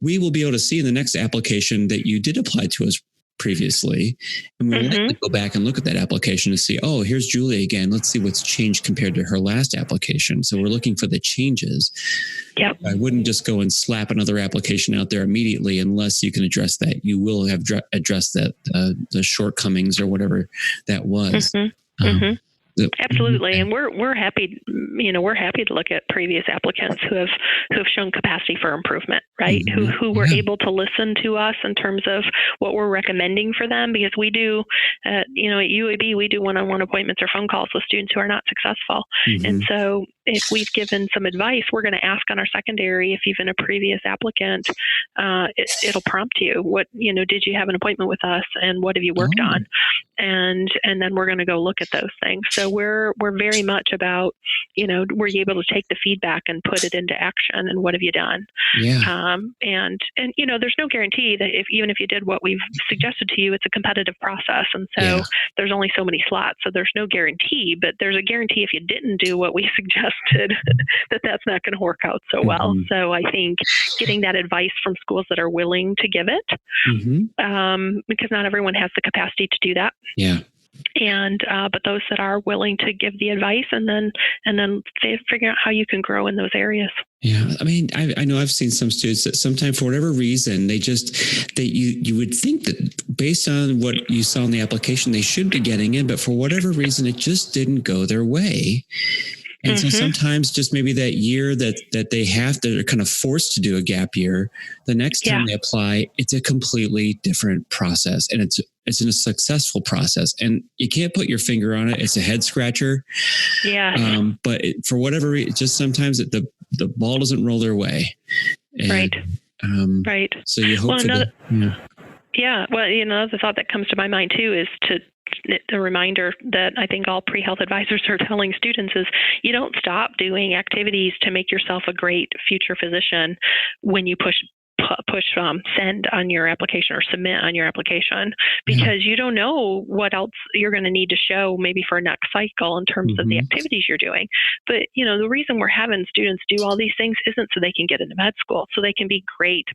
we will be able to see in the next application that you did apply to us previously. And we'll likely go back and look at that application to see, oh, here's Julie again. Let's see what's changed compared to her last application. So we're looking for the changes. Yep. I wouldn't just go and slap another application out there immediately unless you can address that. You will have addressed that, the shortcomings or whatever that was. Absolutely, and we're happy. We're happy to look at previous applicants who have shown capacity for improvement, right? Who were able to listen to us in terms of what we're recommending for them, because we do, at UAB, we do one-on-one appointments or phone calls with students who are not successful, and so if we've given some advice, we're going to ask on our secondary if even a previous applicant, it'll prompt you, what did you have an appointment with us, and what have you worked on, and then we're going to go look at those things. So we're very much about, were you able to take the feedback and put it into action, and what have you done? Yeah. And there's no guarantee that even if you did what we've suggested to you, it's a competitive process. And so there's only so many slots. So there's no guarantee, but there's a guarantee if you didn't do what we suggested that's not going to work out so well. So I think getting that advice from schools that are willing to give it, because not everyone has the capacity to do that. Yeah. And but those that are willing to give the advice, and then figure out how you can grow in those areas. Yeah, I mean, I know I've seen some students that sometimes, for whatever reason, you would think that based on what you saw in the application, they should be getting in, but for whatever reason, it just didn't go their way. And so sometimes just maybe that year that they're kind of forced to do a gap year, the next time they apply, it's a completely different process, and it's a successful process, and you can't put your finger on it. It's a head scratcher. Yeah. But for whatever reason, just sometimes the ball doesn't roll their way. And, right. So you hope Well, the thought that comes to my mind too is the reminder that I think all pre-health advisors are telling students is, you don't stop doing activities to make yourself a great future physician when you push send on your application or submit on your application, because you don't know what else you're going to need to show maybe for next cycle in terms of the activities you're doing. But, the reason we're having students do all these things isn't so they can get into med school, so they can be great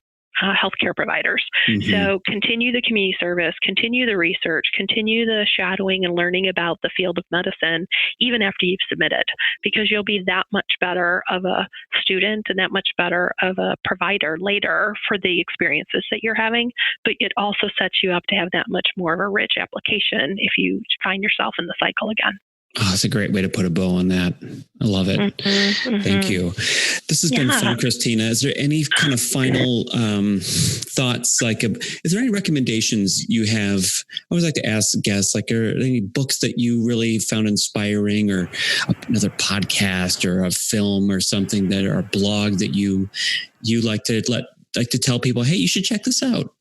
healthcare providers. So continue the community service, continue the research, continue the shadowing and learning about the field of medicine, even after you've submitted, because you'll be that much better of a student and that much better of a provider later for the experiences that you're having. But it also sets you up to have that much more of a rich application if you find yourself in the cycle again. Oh, that's a great way to put a bow on that. I love it. Thank you. This has been fun, Christina. Is there any kind of final thoughts? Is there any recommendations you have? I always like to ask guests, are there any books that you really found inspiring, or another podcast or a film or something or a blog that you like to tell people, hey, you should check this out?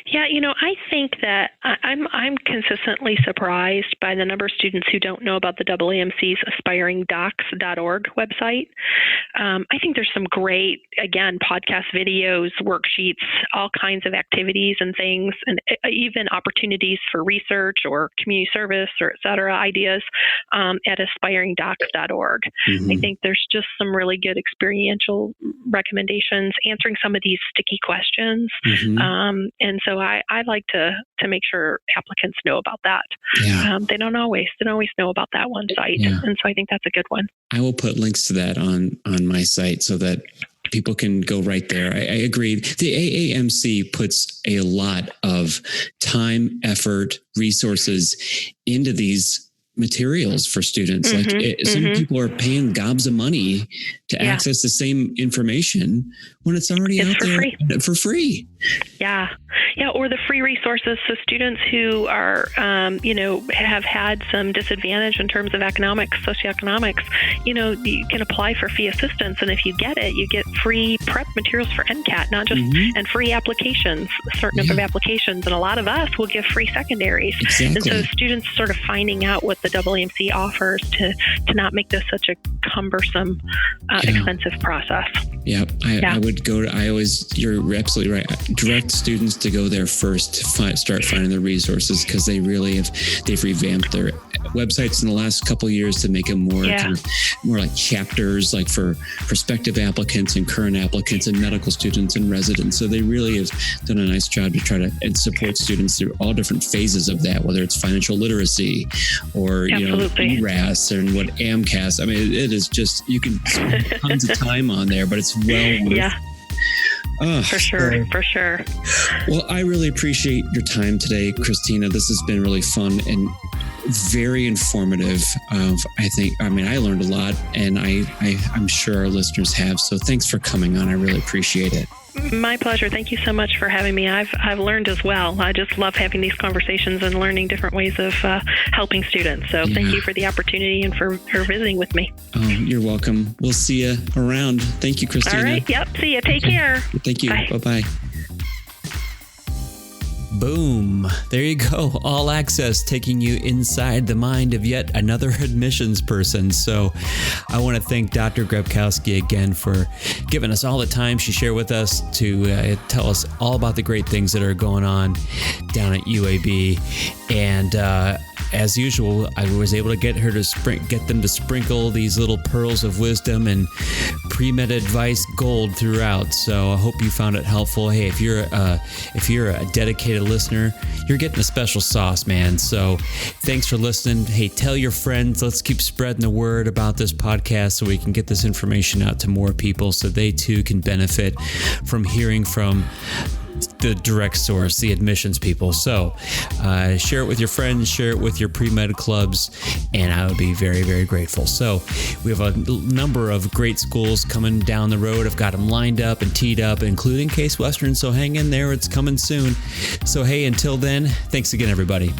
Yeah, I think that I'm consistently surprised by the number of students who don't know about the AAMC's aspiringdocs.org website. I think there's some great, again, podcast videos, worksheets, all kinds of activities and things, and even opportunities for research or community service or et cetera ideas at aspiringdocs.org. Mm-hmm. I think there's just some really good experiential recommendations, answering some of these sticky questions. Mm-hmm. And so I like to make sure applicants know about that. Yeah. They don't always know about that one site. Yeah. And so I think that's a good one. I will put links to that on my site so that people can go right there. I agree. The AAMC puts a lot of time, effort, resources into these materials for students. Mm-hmm. Some people are paying gobs of money to access the same information when it's already out there for free. Yeah. Or the free resources. So students who are, have had some disadvantage in terms of socioeconomics, you can apply for fee assistance. And if you get it, you get free prep materials for NCAT, not just, and free applications, a certain number of applications. And a lot of us will give free secondaries. Exactly. And so students sort of finding out what the AAMC offers to not make this such a cumbersome, expensive process. Yeah. I would you're absolutely right. Direct students to go there first to start finding the resources, because they've revamped their websites in the last couple of years to make them more more like chapters, like for prospective applicants and current applicants and medical students and residents. So they really have done a nice job to try to support students through all different phases of that, whether it's financial literacy or ERAS and what AMCAS. I mean, it is just, you can spend tons of time on there, but it's well worth. For sure. Well, I really appreciate your time today, Christina. This has been really fun and very informative. I learned a lot, and I'm sure our listeners have. So thanks for coming on. I really appreciate it. My pleasure. Thank you so much for having me. I've learned as well. I just love having these conversations and learning different ways of helping students. So thank you for the opportunity and for visiting with me. Oh, you're welcome. We'll see you around. Thank you, Christina. All right. Yep. See you. Take care. Thank you. Bye. Bye-bye. Boom. There you go. All access, taking you inside the mind of yet another admissions person. So I want to thank Dr. Grabkowski again for giving us all the time she shared with us to tell us all about the great things that are going on down at UAB. And as usual, I was able to get her to get them to sprinkle these little pearls of wisdom and pre-med advice gold throughout. So I hope you found it helpful. Hey, if you're a dedicated listener, you're getting a special sauce, man. So thanks for listening. Hey, tell your friends. Let's keep spreading the word about this podcast so we can get this information out to more people so they too can benefit from hearing from the direct source, the admissions people. So share it with your friends, share it with your pre-med clubs, and I would be very, very grateful. So we have a number of great schools coming down the road. I've got them lined up and teed up, including Case Western. So hang in there. It's coming soon. So hey, until then, thanks again, everybody.